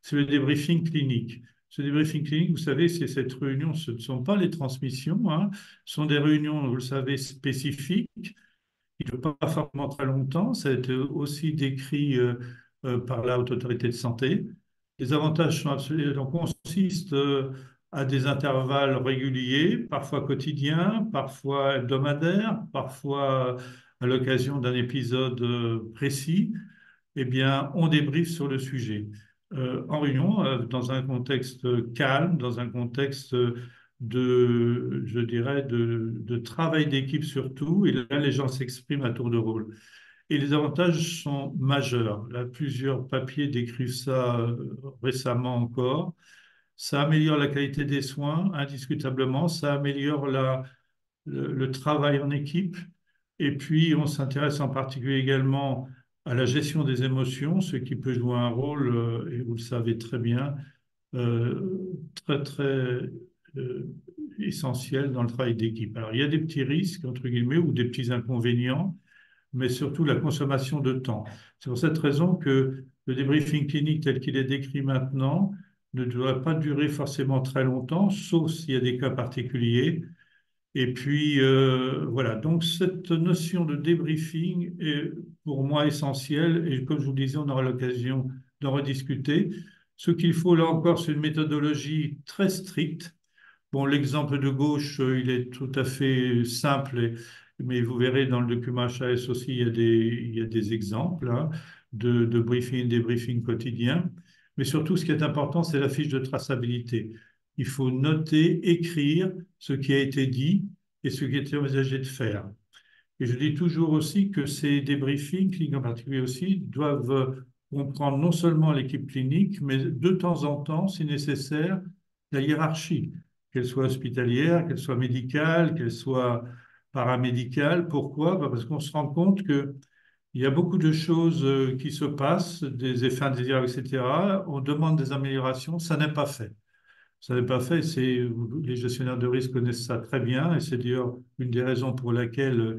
c'est le débriefing clinique. Ce débriefing clinique, vous savez, c'est cette réunion, ce ne sont pas les transmissions, hein, ce sont des réunions, vous le savez, spécifiques, qui ne durent pas forcément très longtemps. Ça a été aussi décrit par la Haute Autorité de Santé. Les avantages sont absolus. Donc, on consiste à des intervalles réguliers, parfois quotidiens, parfois hebdomadaires, parfois à l'occasion d'un épisode précis. Eh bien, on débriefe sur le sujet. En réunion, dans un contexte calme, dans un contexte je dirais, de travail d'équipe surtout. Et là, les gens s'expriment à tour de rôle. Et les avantages sont majeurs. Là, plusieurs papiers décrivent ça récemment encore. Ça améliore la qualité des soins, indiscutablement. Ça améliore le travail en équipe. Et puis, on s'intéresse en particulier également à la gestion des émotions, ce qui peut jouer un rôle, et vous le savez très bien, très, très essentiel dans le travail d'équipe. Alors, il y a des petits risques, entre guillemets, ou des petits inconvénients, mais surtout la consommation de temps. C'est pour cette raison que le débriefing clinique tel qu'il est décrit maintenant ne doit pas durer forcément très longtemps, sauf s'il y a des cas particuliers. Et puis, voilà, donc cette notion de débriefing est pour moi essentielle, et comme je vous disais, on aura l'occasion d'en rediscuter. Ce qu'il faut, là encore, c'est une méthodologie très stricte. Bon, l'exemple de gauche, il est tout à fait simple, mais vous verrez dans le document HAS aussi, il y a des exemples hein, de briefing, débriefing quotidien. Mais surtout, ce qui est important, c'est la fiche de traçabilité. Il faut noter, écrire ce qui a été dit et ce qui a été envisagé de faire. Et je dis toujours aussi que ces débriefings, cliniques en particulier aussi, doivent comprendre non seulement l'équipe clinique, mais de temps en temps, si nécessaire, la hiérarchie, qu'elle soit hospitalière, qu'elle soit médicale, qu'elle soit paramédicale. Pourquoi? Parce qu'on se rend compte qu'il y a beaucoup de choses qui se passent, des effets indésirables, etc. On demande des améliorations, ça n'est pas fait. Ça n'est pas fait, les gestionnaires de risque connaissent ça très bien, et c'est d'ailleurs une des raisons pour laquelle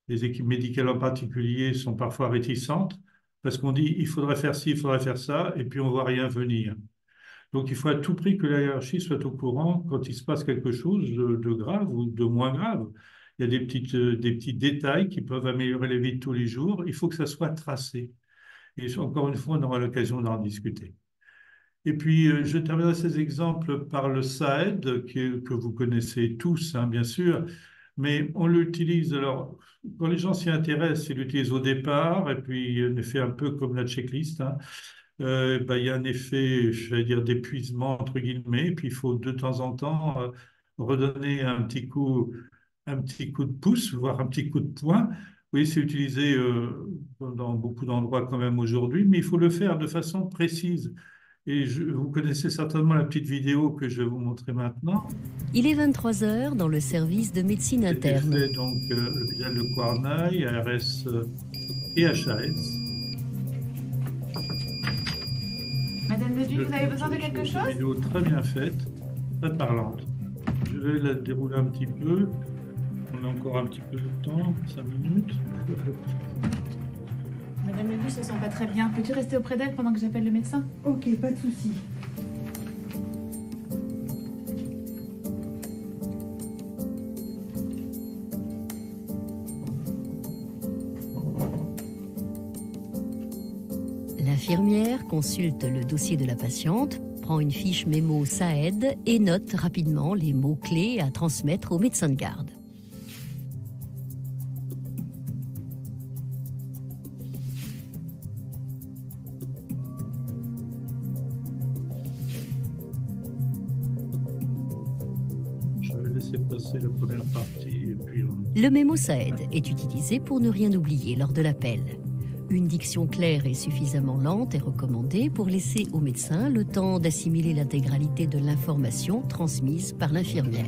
les équipes médicales en particulier sont parfois réticentes, parce qu'on dit il faudrait faire ci, il faudrait faire ça, et puis on ne voit rien venir. Donc il faut à tout prix que la hiérarchie soit au courant quand il se passe quelque chose de grave ou de moins grave. Il y a des petits détails qui peuvent améliorer la vie de tous les jours. Il faut que ça soit tracé. Et encore une fois, on aura l'occasion d'en discuter. Et puis, je terminerai ces exemples par le SAED, que vous connaissez tous, hein, bien sûr, mais on l'utilise, alors, quand les gens s'y intéressent, ils l'utilisent au départ, et puis on fait un peu comme la checklist, hein. Il y a un effet, je vais dire, d'épuisement, entre guillemets, et puis il faut de temps en temps redonner un petit coup de pouce, voire un petit coup de poing. Oui, c'est utilisé dans beaucoup d'endroits quand même aujourd'hui, mais il faut le faire de façon précise. Et vous connaissez certainement la petite vidéo que je vais vous montrer maintenant. Il est 23 heures dans le service de médecine interne. Fait donc l'hôpital de Quarnaille, ARS et HAS. Madame Leduc, vous avez besoin de quelque chose? Une vidéo très bien faite, très parlante. Je vais la dérouler un petit peu. On a encore un petit peu de temps, 5 minutes. Madame Leduc, ça sent pas très bien. Peux-tu rester auprès d'elle pendant que j'appelle le médecin? Ok, pas de souci. L'infirmière consulte le dossier de la patiente, prend une fiche mémo SAED et note rapidement les mots-clés à transmettre au médecin de garde. Je vais laisser passer la première partie. Et puis Le mémo SAED est utilisé pour ne rien oublier lors de l'appel. Une diction claire et suffisamment lente est recommandée pour laisser au médecin le temps d'assimiler l'intégralité de l'information transmise par l'infirmière.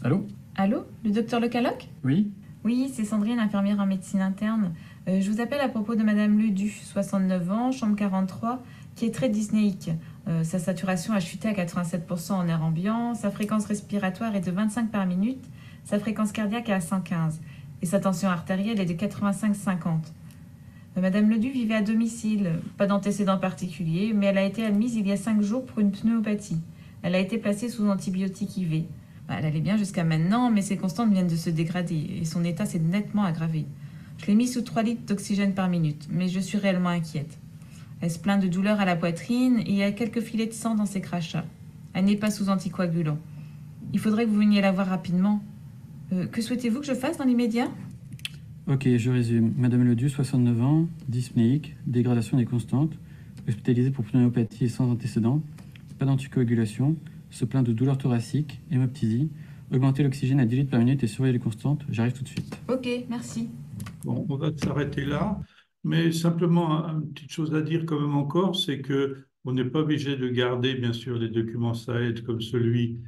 Allô? Allô? Le docteur Lecaloc? Oui? Oui, c'est Sandrine, infirmière en médecine interne. Je vous appelle à propos de Madame Leduc, 69 ans, chambre 43, qui est très dyspnéique. Sa saturation a chuté à 87% en air ambiant, sa fréquence respiratoire est de 25 par minute, sa fréquence cardiaque est à 115 et sa tension artérielle est de 85-50. Madame Leduc vivait à domicile, pas d'antécédents particuliers, mais elle a été admise il y a 5 jours pour une pneumopathie. Elle a été placée sous antibiotiques IV. Elle allait bien jusqu'à maintenant, mais ses constantes viennent de se dégrader et son état s'est nettement aggravé. Je l'ai mis sous 3 litres d'oxygène par minute, mais je suis réellement inquiète. Elle se plaint de douleurs à la poitrine et il y a quelques filets de sang dans ses crachats. Elle n'est pas sous anticoagulant. Il faudrait que vous veniez la voir rapidement. Que souhaitez-vous que je fasse dans l'immédiat? Ok, je résume. Madame Leduc, 69 ans, dyspnéique, dégradation des constantes, hospitalisée pour pneumopathie et sans antécédent, pas d'anticoagulation, se plaint de douleurs thoraciques, hémoptysie, augmenter l'oxygène à 10 litres par minute et surveiller les constantes. J'arrive tout de suite. Ok, merci. Bon, on va s'arrêter là, mais simplement une petite chose à dire quand même encore, c'est que on n'est pas obligé de garder bien sûr les documents SAED comme celui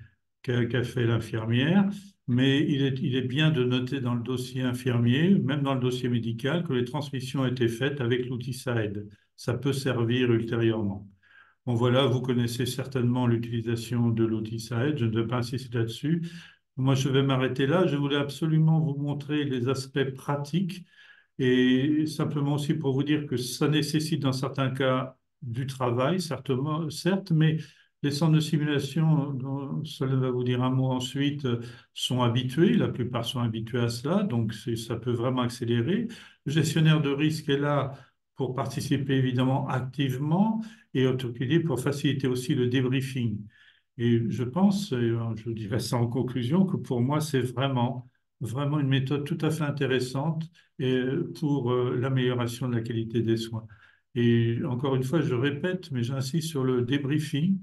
qu'a fait l'infirmière. Mais il est bien de noter dans le dossier infirmier, même dans le dossier médical, que les transmissions ont été faites avec l'outil SAED. Ça peut servir ultérieurement. Bon, voilà, vous connaissez certainement l'utilisation de l'outil SAED, je ne vais pas insister là-dessus. Moi, je vais m'arrêter là. Je voulais absolument vous montrer les aspects pratiques et simplement aussi pour vous dire que ça nécessite dans certains cas du travail, certainement, certes, mais les centres de simulation, dont cela va vous dire un mot ensuite, sont habitués, la plupart sont habitués à cela, donc ça peut vraiment accélérer. Le gestionnaire de risque est là pour participer évidemment activement et AutoQD pour faciliter aussi le débriefing. Et je pense, et je dirais ça en conclusion, que pour moi, c'est vraiment une méthode tout à fait intéressante et pour l'amélioration de la qualité des soins. Et encore une fois, je répète, mais j'insiste sur le débriefing,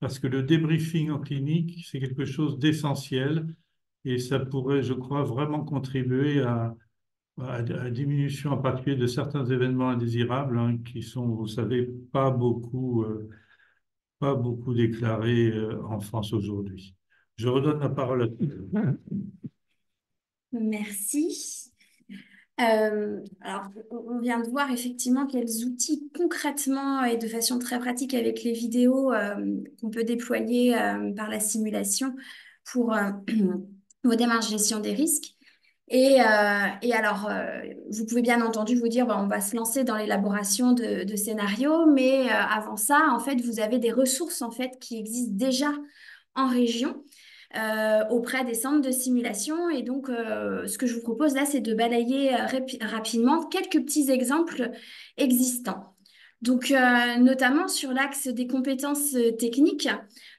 parce que le débriefing en clinique, c'est quelque chose d'essentiel et ça pourrait, je crois, vraiment contribuer à la diminution en particulier de certains événements indésirables hein, qui sont, vous savez, pas beaucoup déclarés en France aujourd'hui. Je redonne la parole à Merci. Alors, on vient de voir effectivement quels outils concrètement et de façon très pratique avec les vidéos qu'on peut déployer par la simulation pour vos démarches de gestion des risques. Et alors, vous pouvez bien entendu vous dire, on va se lancer dans l'élaboration de scénarios, mais avant ça, en fait, vous avez des ressources en fait qui existent déjà en région auprès des centres de simulation. Et donc, ce que je vous propose là, c'est de balayer rapidement quelques petits exemples existants. Donc, notamment sur l'axe des compétences techniques,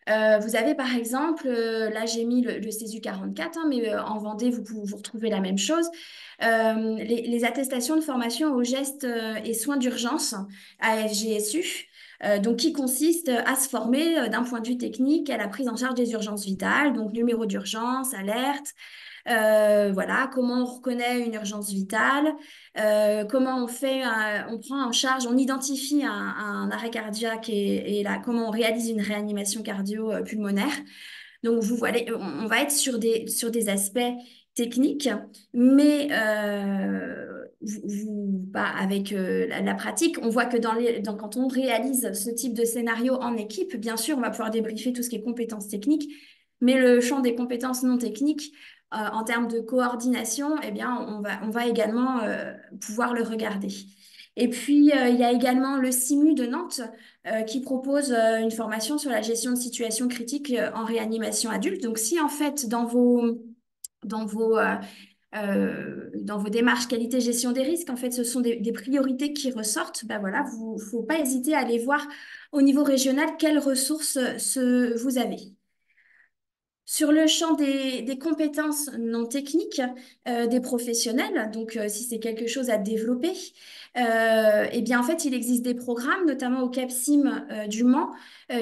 vous avez par exemple, là j'ai mis le CESU 44, hein, mais en Vendée, vous retrouvez la même chose, les attestations de formation aux gestes et soins d'urgence, AFGSU, donc qui consiste à se former d'un point de vue technique à la prise en charge des urgences vitales, donc numéro d'urgence, alerte, voilà, comment on reconnaît une urgence vitale, comment on fait, on prend en charge, on identifie un arrêt cardiaque et là, comment on réalise une réanimation cardio-pulmonaire. Donc, vous voyez, on va être sur des aspects techniques, mais avec la pratique, on voit que quand on réalise ce type de scénario en équipe, bien sûr, on va pouvoir débriefer tout ce qui est compétences techniques, mais le champ des compétences non techniques, en termes de coordination, eh bien, on va également pouvoir le regarder. Et puis, il y a également le CIMU de Nantes qui propose une formation sur la gestion de situations critiques en réanimation adulte. Donc, si en fait, dans vos démarches qualité-gestion des risques, en fait, ce sont des priorités qui ressortent, ben voilà, faut pas hésiter à aller voir au niveau régional quelles ressources vous avez. Sur le champ des compétences non techniques des professionnels, donc si c'est quelque chose à développer, eh bien en fait il existe des programmes, notamment au CAPSIM du Mans,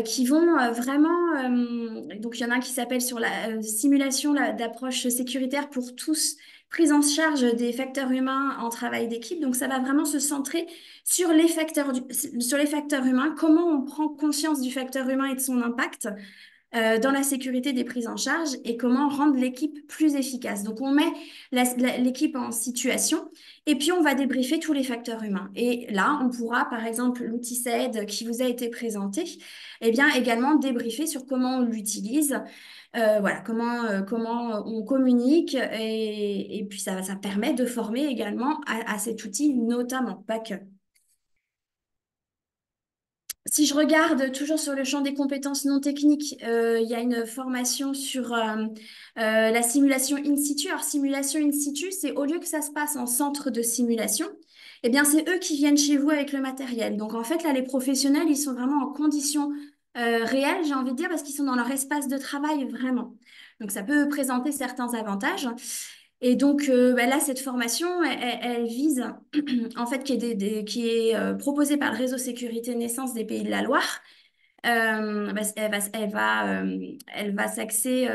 qui vont vraiment, donc il y en a un qui s'appelle sur la simulation d'approche sécuritaire pour tous, prise en charge des facteurs humains en travail d'équipe. Donc ça va vraiment se centrer sur les facteurs humains, comment on prend conscience du facteur humain et de son impact dans la sécurité des prises en charge et comment rendre l'équipe plus efficace. Donc, on met l'équipe en situation et puis on va débriefer tous les facteurs humains. Et là, on pourra, par exemple, l'outil SAID qui vous a été présenté, eh bien, également débriefer sur comment on l'utilise, voilà, comment on communique et puis ça permet de former également à cet outil, notamment, pas que. Si je regarde toujours sur le champ des compétences non techniques, il y a une formation sur la simulation in situ. Alors, simulation in situ, c'est au lieu que ça se passe en centre de simulation, eh bien, c'est eux qui viennent chez vous avec le matériel. Donc, en fait, là, les professionnels, ils sont vraiment en conditions réelles, j'ai envie de dire, parce qu'ils sont dans leur espace de travail vraiment. Donc, ça peut présenter certains avantages. Et donc là, cette formation, elle vise, en fait, qui est proposée par le réseau Sécurité Naissance des Pays de la Loire, elle va s'axer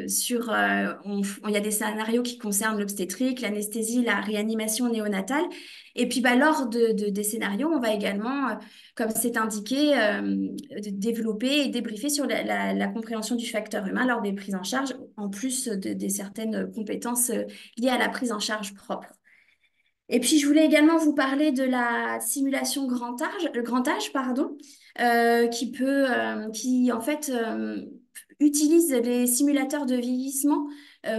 sur... il y a des scénarios qui concernent l'obstétrique, l'anesthésie, la réanimation néonatale. Et puis, lors des scénarios, on va également, comme c'est indiqué, développer et débriefer sur la compréhension du facteur humain lors des prises en charge, en plus de certaines compétences liées à la prise en charge propre. Et puis, je voulais également vous parler de la simulation grand âge, pardon, qui en fait utilise les simulateurs de vieillissement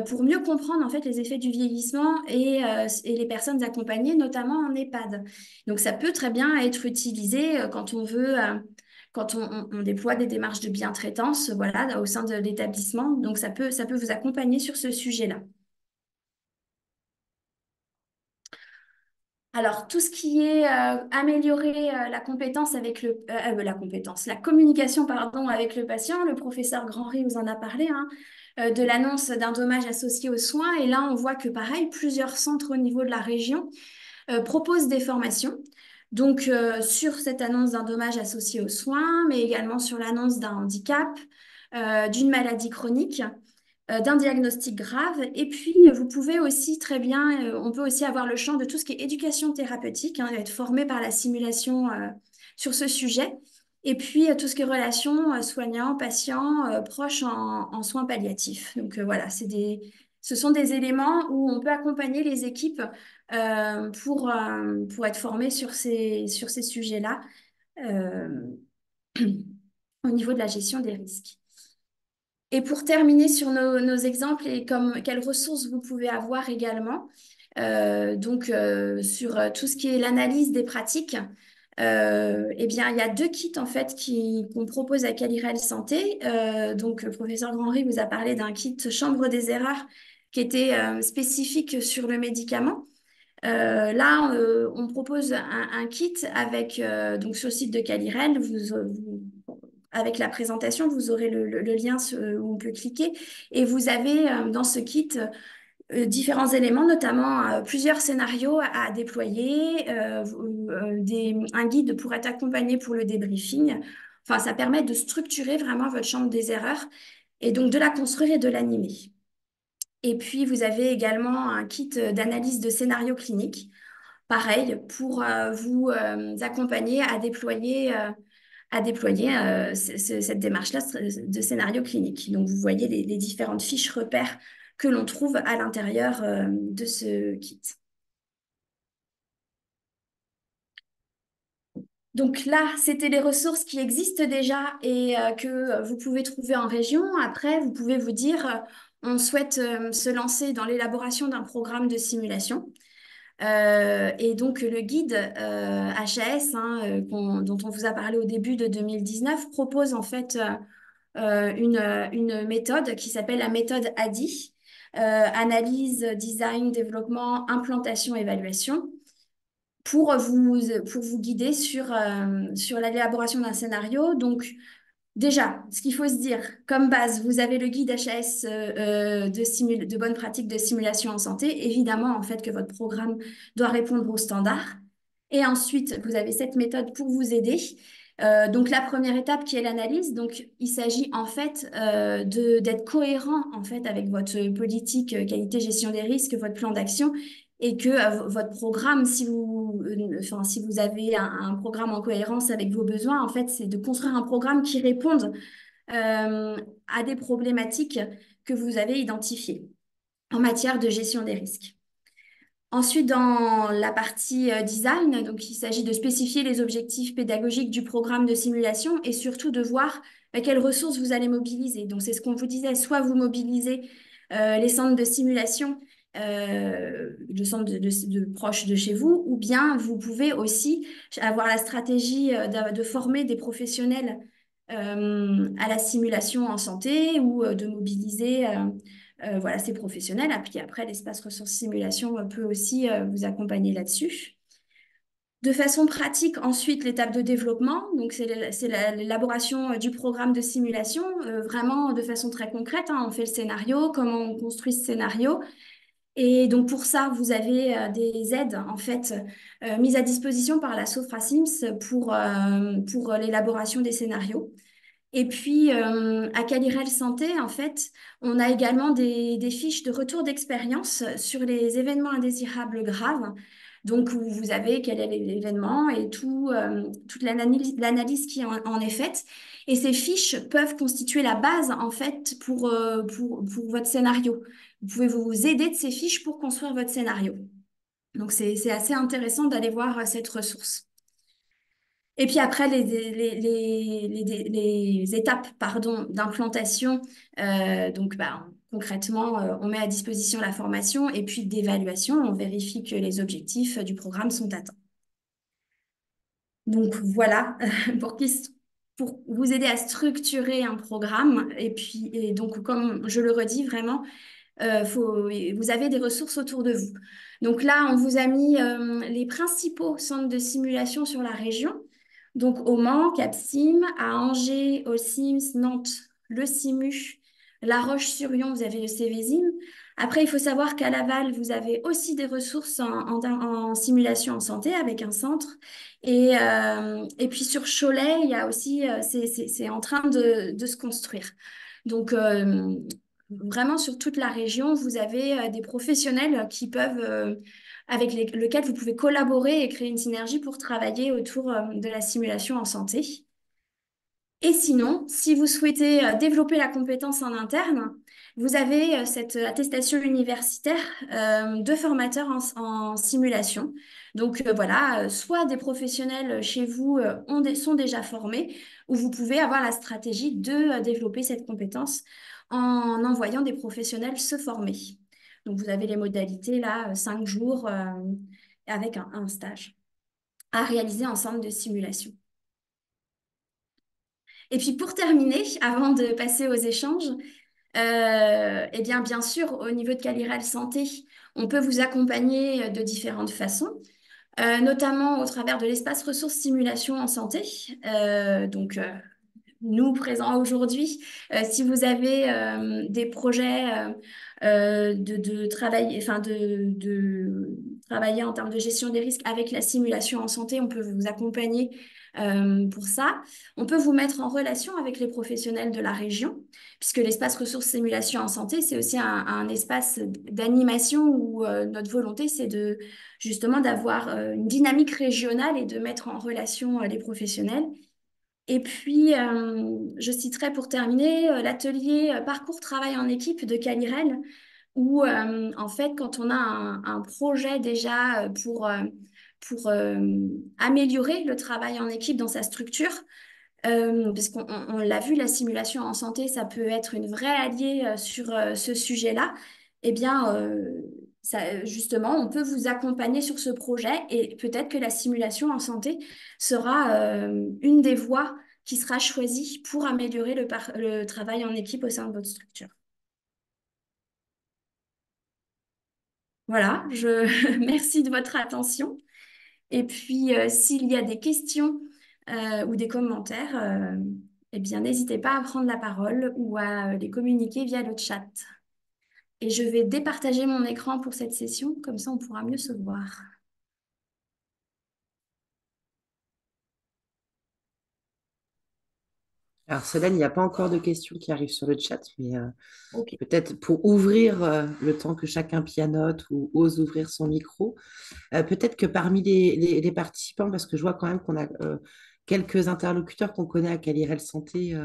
pour mieux comprendre en fait les effets du vieillissement et les personnes accompagnées, notamment en EHPAD. Donc, ça peut très bien être utilisé quand on veut, quand on déploie des démarches de bientraitance, voilà, au sein de l'établissement. Donc, ça peut vous accompagner sur ce sujet-là. Alors, tout ce qui est améliorer la compétence avec la communication, pardon, avec le patient, le professeur Grandry vous en a parlé, hein, de l'annonce d'un dommage associé aux soins. Et là, on voit que pareil, plusieurs centres au niveau de la région proposent des formations. Donc, sur cette annonce d'un dommage associé aux soins, mais également sur l'annonce d'un handicap, d'une maladie chronique, d'un diagnostic grave. Et puis, vous pouvez aussi très bien, on peut aussi avoir le champ de tout ce qui est éducation thérapeutique, hein, être formé par la simulation sur ce sujet. Et puis, tout ce qui est relations soignants, patients, proches en soins palliatifs. Donc, voilà, ce sont des éléments où on peut accompagner les équipes pour être formés sur ces sujets-là au niveau de la gestion des risques. Et pour terminer sur nos exemples et quelles ressources vous pouvez avoir également, sur tout ce qui est l'analyse des pratiques, eh bien, il y a 2 kits en fait qu'on propose à Qualirel Santé. Donc, le professeur Grandry vous a parlé d'un kit chambre des erreurs qui était spécifique sur le médicament. Là, on propose un kit avec, donc sur le site de Qualirel, avec la présentation, vous aurez le lien où on peut cliquer et vous avez dans ce kit différents éléments, notamment plusieurs scénarios à déployer, un guide pour être accompagné pour le débriefing. Enfin, ça permet de structurer vraiment votre chambre des erreurs et donc de la construire et de l'animer. Et puis, vous avez également un kit d'analyse de scénarios cliniques, pareil, pour vous accompagner à déployer cette démarche-là de scénario clinique. Donc, vous voyez les différentes fiches repères que l'on trouve à l'intérieur de ce kit. Donc là, c'était les ressources qui existent déjà et que vous pouvez trouver en région. Après, vous pouvez vous dire, on souhaite se lancer dans l'élaboration d'un programme de simulation. Et donc, le guide HAS, hein, dont on vous a parlé au début de 2019, propose en fait une méthode qui s'appelle la méthode ADI, analyse, design, développement, implantation, évaluation, pour vous guider sur l'élaboration d'un scénario. Donc, déjà, ce qu'il faut se dire, comme base, vous avez le guide HAS de bonnes pratiques de simulation en santé. Évidemment, en fait, que votre programme doit répondre aux standards. Et ensuite, vous avez cette méthode pour vous aider. Donc, la première étape qui est l'analyse. Donc, il s'agit en fait d'être cohérent en fait avec votre politique qualité gestion des risques, votre plan d'action, et que votre programme, si vous avez un programme en cohérence avec vos besoins, en fait, c'est de construire un programme qui réponde à des problématiques que vous avez identifiées en matière de gestion des risques. Ensuite, dans la partie design, donc il s'agit de spécifier les objectifs pédagogiques du programme de simulation et surtout de voir quelles ressources vous allez mobiliser. Donc, c'est ce qu'on vous disait, soit vous mobilisez les centres de simulation, le centre de proche de chez vous, ou bien vous pouvez aussi avoir la stratégie de former des professionnels à la simulation en santé ou de mobiliser voilà, ces professionnels. Et puis après, l'espace ressources simulation peut aussi vous accompagner là-dessus. De façon pratique, ensuite, l'étape de développement. Donc, c'est l'élaboration du programme de simulation, vraiment de façon très concrète, hein. On fait le scénario, comment on construit ce scénario. Et donc pour ça, vous avez des aides en fait mises à disposition par la Sopra Sims pour l'élaboration des scénarios. Et puis à Calirel Santé, en fait, on a également des fiches de retour d'expérience sur les événements indésirables graves. Donc vous avez quel est l'événement et toute l'analyse qui en est faite. Et ces fiches peuvent constituer la base en fait pour votre scénario. Vous pouvez vous aider de ces fiches pour construire votre scénario. Donc, c'est assez intéressant d'aller voir cette ressource. Et puis après, les étapes pardon, d'implantation, donc concrètement, on met à disposition la formation et puis d'évaluation, on vérifie que les objectifs du programme sont atteints. Donc voilà, pour vous aider à structurer un programme. Et donc, comme je le redis vraiment, vous avez des ressources autour de vous. Donc là, on vous a mis les principaux centres de simulation sur la région. Donc au Mans, Capsim, à Angers, au Sims, Nantes, le Simu, La Roche-sur-Yon, vous avez le Cévesim. Après, il faut savoir qu'à Laval, vous avez aussi des ressources en simulation en santé avec un centre. Et puis sur Cholet, il y a aussi, c'est en train de se construire. Donc, vraiment, sur toute la région, vous avez des professionnels qui peuvent, avec lesquels vous pouvez collaborer et créer une synergie pour travailler autour de la simulation en santé. Et sinon, si vous souhaitez développer la compétence en interne, vous avez cette attestation universitaire de formateurs en simulation. Donc voilà, soit des professionnels chez vous sont déjà formés, ou vous pouvez avoir la stratégie de développer cette compétence en envoyant des professionnels se former. Donc vous avez les modalités là, 5 jours avec un stage à réaliser en centre de simulation. Et puis pour terminer, avant de passer aux échanges, eh bien sûr, au niveau de Calirel Santé, on peut vous accompagner de différentes façons, notamment au travers de l'espace ressources simulation en santé. Nous présents aujourd'hui, si vous avez des projets de travailler en termes de gestion des risques avec la simulation en santé, on peut vous accompagner pour ça. On peut vous mettre en relation avec les professionnels de la région, puisque l'espace ressources simulation en santé, c'est aussi un espace d'animation où notre volonté, c'est justement d'avoir une dynamique régionale et de mettre en relation les professionnels. Et puis, je citerai pour terminer l'atelier Parcours Travail en équipe de Calirel, où en fait, quand on a un projet déjà pour améliorer le travail en équipe dans sa structure, parce qu'on l'a vu, la simulation en santé, ça peut être une vraie alliée sur ce sujet-là, eh bien, justement, on peut vous accompagner sur ce projet et peut-être que la simulation en santé sera une des voies qui sera choisie pour améliorer le travail en équipe au sein de votre structure. Voilà, je merci de votre attention. Et puis, s'il y a des questions ou des commentaires, eh bien, n'hésitez pas à prendre la parole ou à les communiquer via le chat. Et je vais départager mon écran pour cette session, comme ça on pourra mieux se voir. Alors, Solène, il n'y a pas encore de questions qui arrivent sur le chat, mais peut-être pour ouvrir le temps que chacun pianote ou ose ouvrir son micro, peut-être que parmi les participants, parce que je vois quand même qu'on a quelques interlocuteurs qu'on connaît à Calirel Santé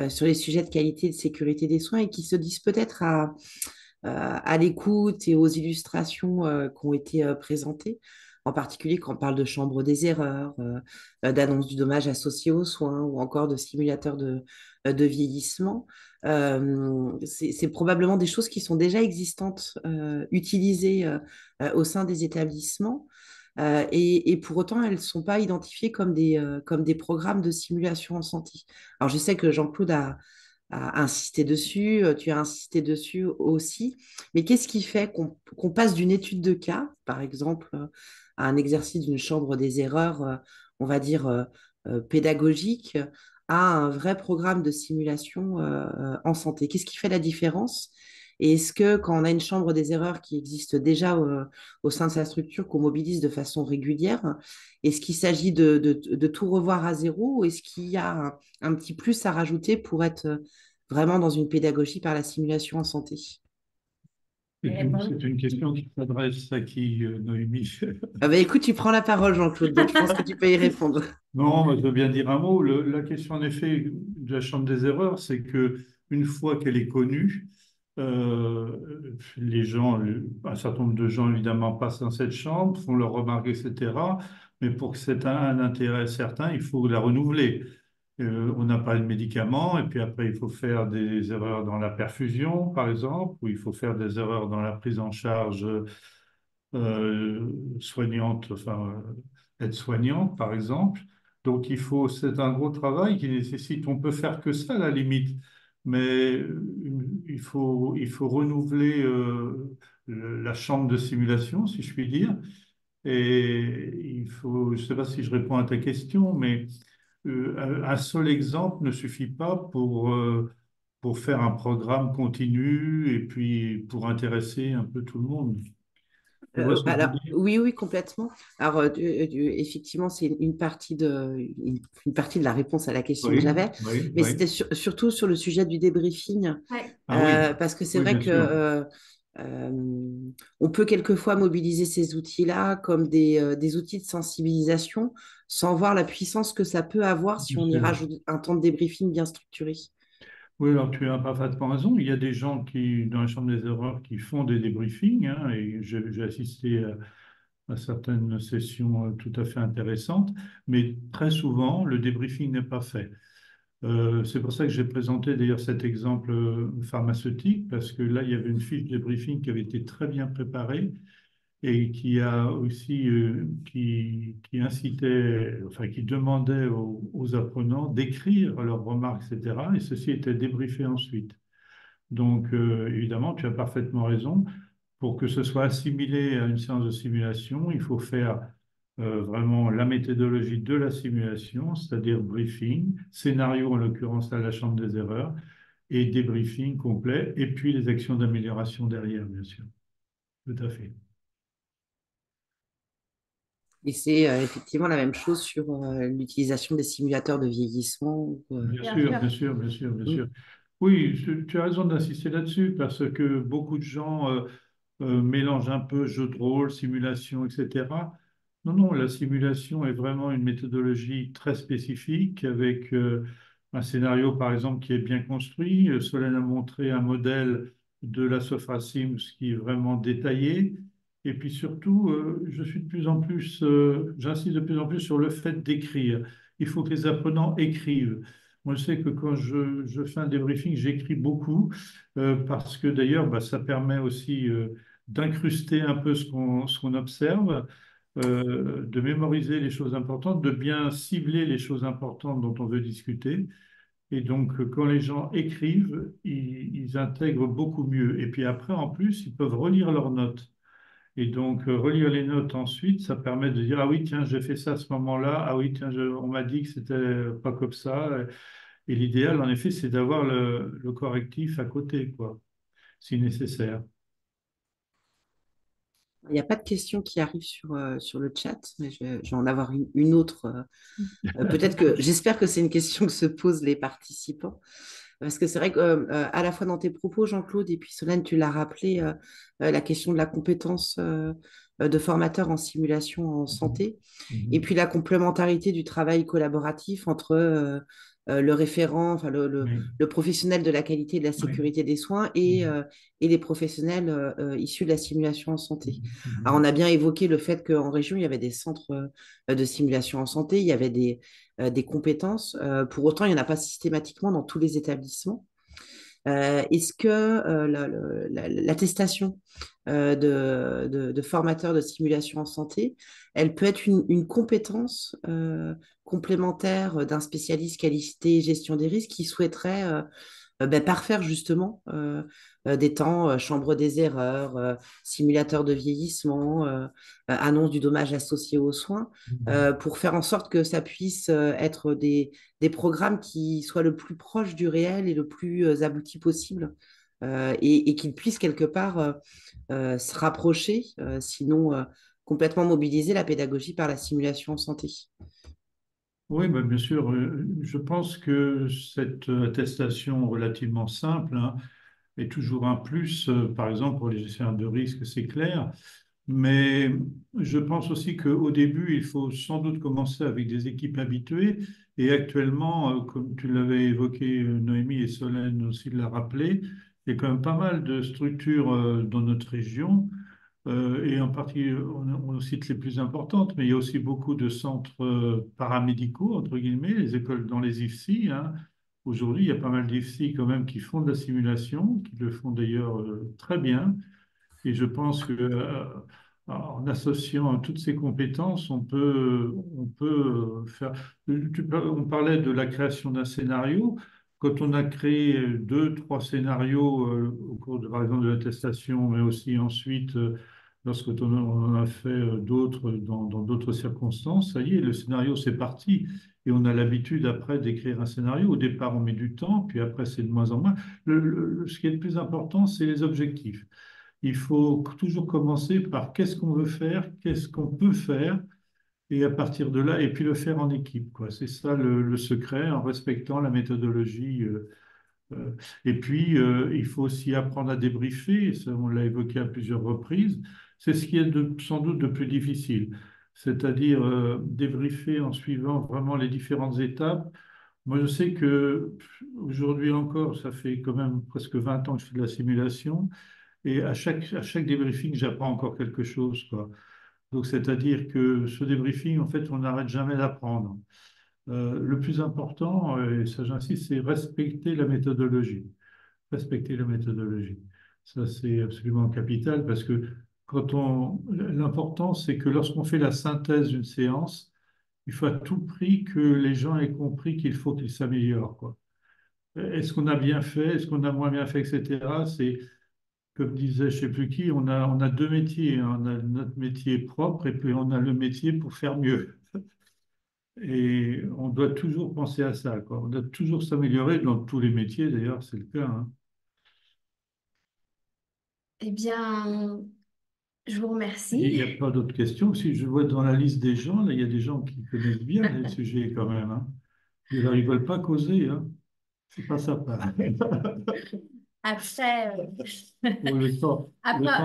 sur les sujets de qualité et de sécurité des soins et qui se disent peut-être à l'écoute et aux illustrations qui ont été présentées, en particulier quand on parle de chambre des erreurs, d'annonce du dommage associé aux soins ou encore de simulateurs de vieillissement. C'est probablement des choses qui sont déjà existantes, utilisées au sein des établissements. Et pour autant, elles ne sont pas identifiées comme des programmes de simulation en santé. Alors, je sais que Jean-Claude a insisté dessus, tu as insisté dessus aussi, mais qu'est-ce qui fait qu'on passe d'une étude de cas, par exemple, à un exercice d'une chambre des erreurs, on va dire, pédagogique, à un vrai programme de simulation en santé? Qu'est-ce qui fait la différence? Et est-ce que quand on a une chambre des erreurs qui existe déjà au sein de sa structure, qu'on mobilise de façon régulière, est-ce qu'il s'agit de tout revoir à zéro ou est-ce qu'il y a un petit plus à rajouter pour être vraiment dans une pédagogie par la simulation en santé? C'est une question qui s'adresse à qui, Noémie? Ah bah écoute, tu prends la parole, Jean-Claude, donc je pense que tu peux y répondre. Non, mais je veux bien dire un mot. La question, en effet, de la chambre des erreurs, c'est que une fois qu'elle est connue, les gens, un certain nombre de gens, évidemment, passent dans cette chambre, font leurs remarques, etc. Mais pour que c'est un intérêt certain, il faut la renouveler. On n'a pas de médicaments, et puis après, il faut faire des erreurs dans la perfusion, par exemple, ou il faut faire des erreurs dans la prise en charge soignante, enfin, aide-soignante, par exemple. Donc, c'est un gros travail qui nécessite, on peut faire que ça à la limite, mais il faut renouveler la chambre de simulation, si je puis dire. Et je ne sais pas si je réponds à ta question, mais un seul exemple ne suffit pas pour faire un programme continu et puis pour intéresser un peu tout le monde. Tu vois ce que je veux Alors, dire? oui, oui, complètement. Alors, effectivement, c'est une partie de la réponse à la question que Oui, j'avais, oui, mais oui. c'était surtout sur le sujet du débriefing, Ouais. Ah oui, parce que c'est oui, vrai bien que sûr. on peut quelquefois mobiliser ces outils-là comme des outils de sensibilisation sans voir la puissance que ça peut avoir si Bien on y sûr. rajoute un temps de débriefing bien structuré. Oui, alors tu as parfaitement raison. Il y a des gens qui, dans la chambre des erreurs, qui font des débriefings, hein, et j'ai assisté à certaines sessions tout à fait intéressantes, mais très souvent, le débriefing n'est pas fait. C'est pour ça que j'ai présenté d'ailleurs cet exemple pharmaceutique, parce que là, il y avait une fiche de débriefing qui avait été très bien préparée et qui a aussi qui incitait, enfin qui demandait aux apprenants d'écrire leurs remarques, etc. Et ceci était débriefé ensuite. Donc, évidemment, tu as parfaitement raison. Pour que ce soit assimilé à une séance de simulation, il faut faire vraiment la méthodologie de la simulation, c'est-à-dire briefing, scénario en l'occurrence à la chambre des erreurs, et débriefing complet, et puis les actions d'amélioration derrière, bien sûr. Tout à fait. Et c'est effectivement la même chose sur l'utilisation des simulateurs de vieillissement. Bien Bien sûr, sûr. bien sûr, bien sûr, bien Mm. sûr. Oui, tu as raison d'insister là-dessus parce que beaucoup de gens mélangent un peu jeu de rôle, simulation, etc. Non, non, la simulation est vraiment une méthodologie très spécifique avec un scénario, par exemple, qui est bien construit. Solène a montré un modèle de la Sophrasims qui est vraiment détaillé. Et puis surtout, j'insiste de plus en plus sur le fait d'écrire. Il faut que les apprenants écrivent. Moi, je sais que quand je fais un débriefing, j'écris beaucoup parce que d'ailleurs, bah, ça permet aussi d'incruster un peu ce qu'on observe, de mémoriser les choses importantes, de bien cibler les choses importantes dont on veut discuter. Et donc, quand les gens écrivent, ils intègrent beaucoup mieux. Et puis après, en plus, ils peuvent relire leurs notes. Et donc, relire les notes ensuite, ça permet de dire, ah oui, tiens, j'ai fait ça à ce moment-là, ah oui, tiens, on m'a dit que c'était pas comme ça. Et l'idéal, en effet, c'est d'avoir le correctif à côté, quoi, si nécessaire. Il n'y a pas de questions qui arrivent sur le chat, mais je vais en avoir une autre. Peut-être que j'espère que c'est une question que se posent les participants. Parce que c'est vrai que à la fois dans tes propos, Jean-Claude, et puis Solène, tu l'as rappelé, la question de la compétence de formateur en simulation en santé, et puis la complémentarité du travail collaboratif entre le référent, enfin Oui, le professionnel de la qualité et de la oui. sécurité des soins et les professionnels issus de la simulation en santé. Alors, on Mhm. a bien évoqué le fait qu'en région, il y avait des centres de simulation en santé, il y avait des compétences. Pour autant, il n'y en a pas systématiquement dans tous les établissements. Est-ce que l'attestation de formateur de simulation en santé, elle peut être une compétence complémentaire d'un spécialiste qualité et gestion des risques qui souhaiterait parfaire justement des temps, chambre des erreurs, simulateur de vieillissement, annonce du dommage associé aux soins, pour faire en sorte que ça puisse être des programmes qui soient le plus proche du réel et le plus abouti possible et qu'ils puissent quelque part se rapprocher, sinon complètement mobiliser la pédagogie par la simulation en santé. Oui, bah, bien sûr. Je pense que cette attestation relativement simple, hein, est toujours un plus, par exemple, pour les gestionnaires de risque, c'est clair. Mais je pense aussi qu'au début, il faut sans doute commencer avec des équipes habituées. Et actuellement, comme tu l'avais évoqué, Noémie et Solène aussi l'a rappelé, il y a quand même pas mal de structures dans notre région. Et en particulier, on cite les plus importantes, mais il y a aussi beaucoup de centres paramédicaux, entre guillemets, les écoles dans les IFSI, hein. Aujourd'hui, il y a pas mal d'IFSI quand même qui font de la simulation, qui le font d'ailleurs très bien. Et je pense que en associant toutes ces compétences, on peut faire. On parlait de la création d'un scénario. Quand on a créé deux, trois scénarios au cours de, par exemple, de l'attestation, mais aussi ensuite, lorsque on en a fait d'autres dans d'autres circonstances, ça y est, le scénario, c'est parti. Et on a l'habitude après d'écrire un scénario. Au départ, on met du temps, puis après, c'est de moins en moins. Ce qui est le plus important, c'est les objectifs. Il faut toujours commencer par qu'est-ce qu'on veut faire, qu'est-ce qu'on peut faire, et à partir de là, et puis le faire en équipe, quoi. C'est ça le secret, en respectant la méthodologie. Et puis, il faut aussi apprendre à débriefer, ça, on l'a évoqué à plusieurs reprises. C'est ce qui est sans doute de plus difficile, c'est-à-dire débriefer en suivant vraiment les différentes étapes. Moi, je sais que aujourd'hui encore, ça fait quand même presque 20 ans que je fais de la simulation. Et à chaque débriefing, j'apprends encore quelque chose, quoi. Donc, c'est-à-dire que ce débriefing, en fait, on n'arrête jamais d'apprendre. Le plus important, et ça j'insiste, c'est respecter la méthodologie. Respecter la méthodologie. Ça, c'est absolument capital parce que l'important, c'est que lorsqu'on fait la synthèse d'une séance, il faut à tout prix que les gens aient compris qu'il faut qu'ils s'améliorent, quoi. Est-ce qu'on a bien fait, est-ce qu'on a moins bien fait, etc. C'est comme disait je ne sais plus qui, on a deux métiers, hein. On a notre métier propre et puis on a le métier pour faire mieux. Et on doit toujours penser à ça, quoi. On doit toujours s'améliorer dans tous les métiers, d'ailleurs, c'est le cas, hein. Eh bien, je vous Il remercie. n'y a pas d'autres questions. Si je vois dans la liste des gens, là, il y a des gens qui connaissent bien les sujets quand même, hein. Et là, ils ne veulent pas causer, hein. C'est pas sympa. Après, Bon, le temps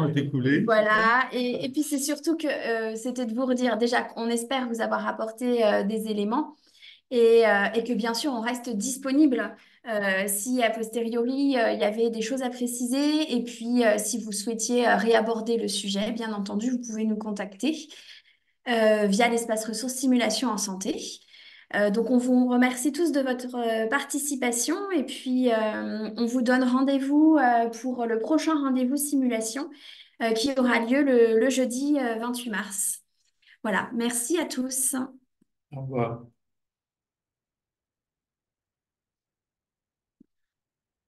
est écoulé. voilà. Et puis c'est surtout que c'était de vous redire déjà qu'on espère vous avoir apporté des éléments et que bien sûr on reste disponible si a posteriori il y avait des choses à préciser. Et puis si vous souhaitiez réaborder le sujet, bien entendu, vous pouvez nous contacter via l'espace ressources simulation en santé. Donc, on vous remercie tous de votre participation et puis on vous donne rendez-vous pour le prochain rendez-vous simulation qui aura lieu le jeudi 28 mars. Voilà, merci à tous. Au revoir.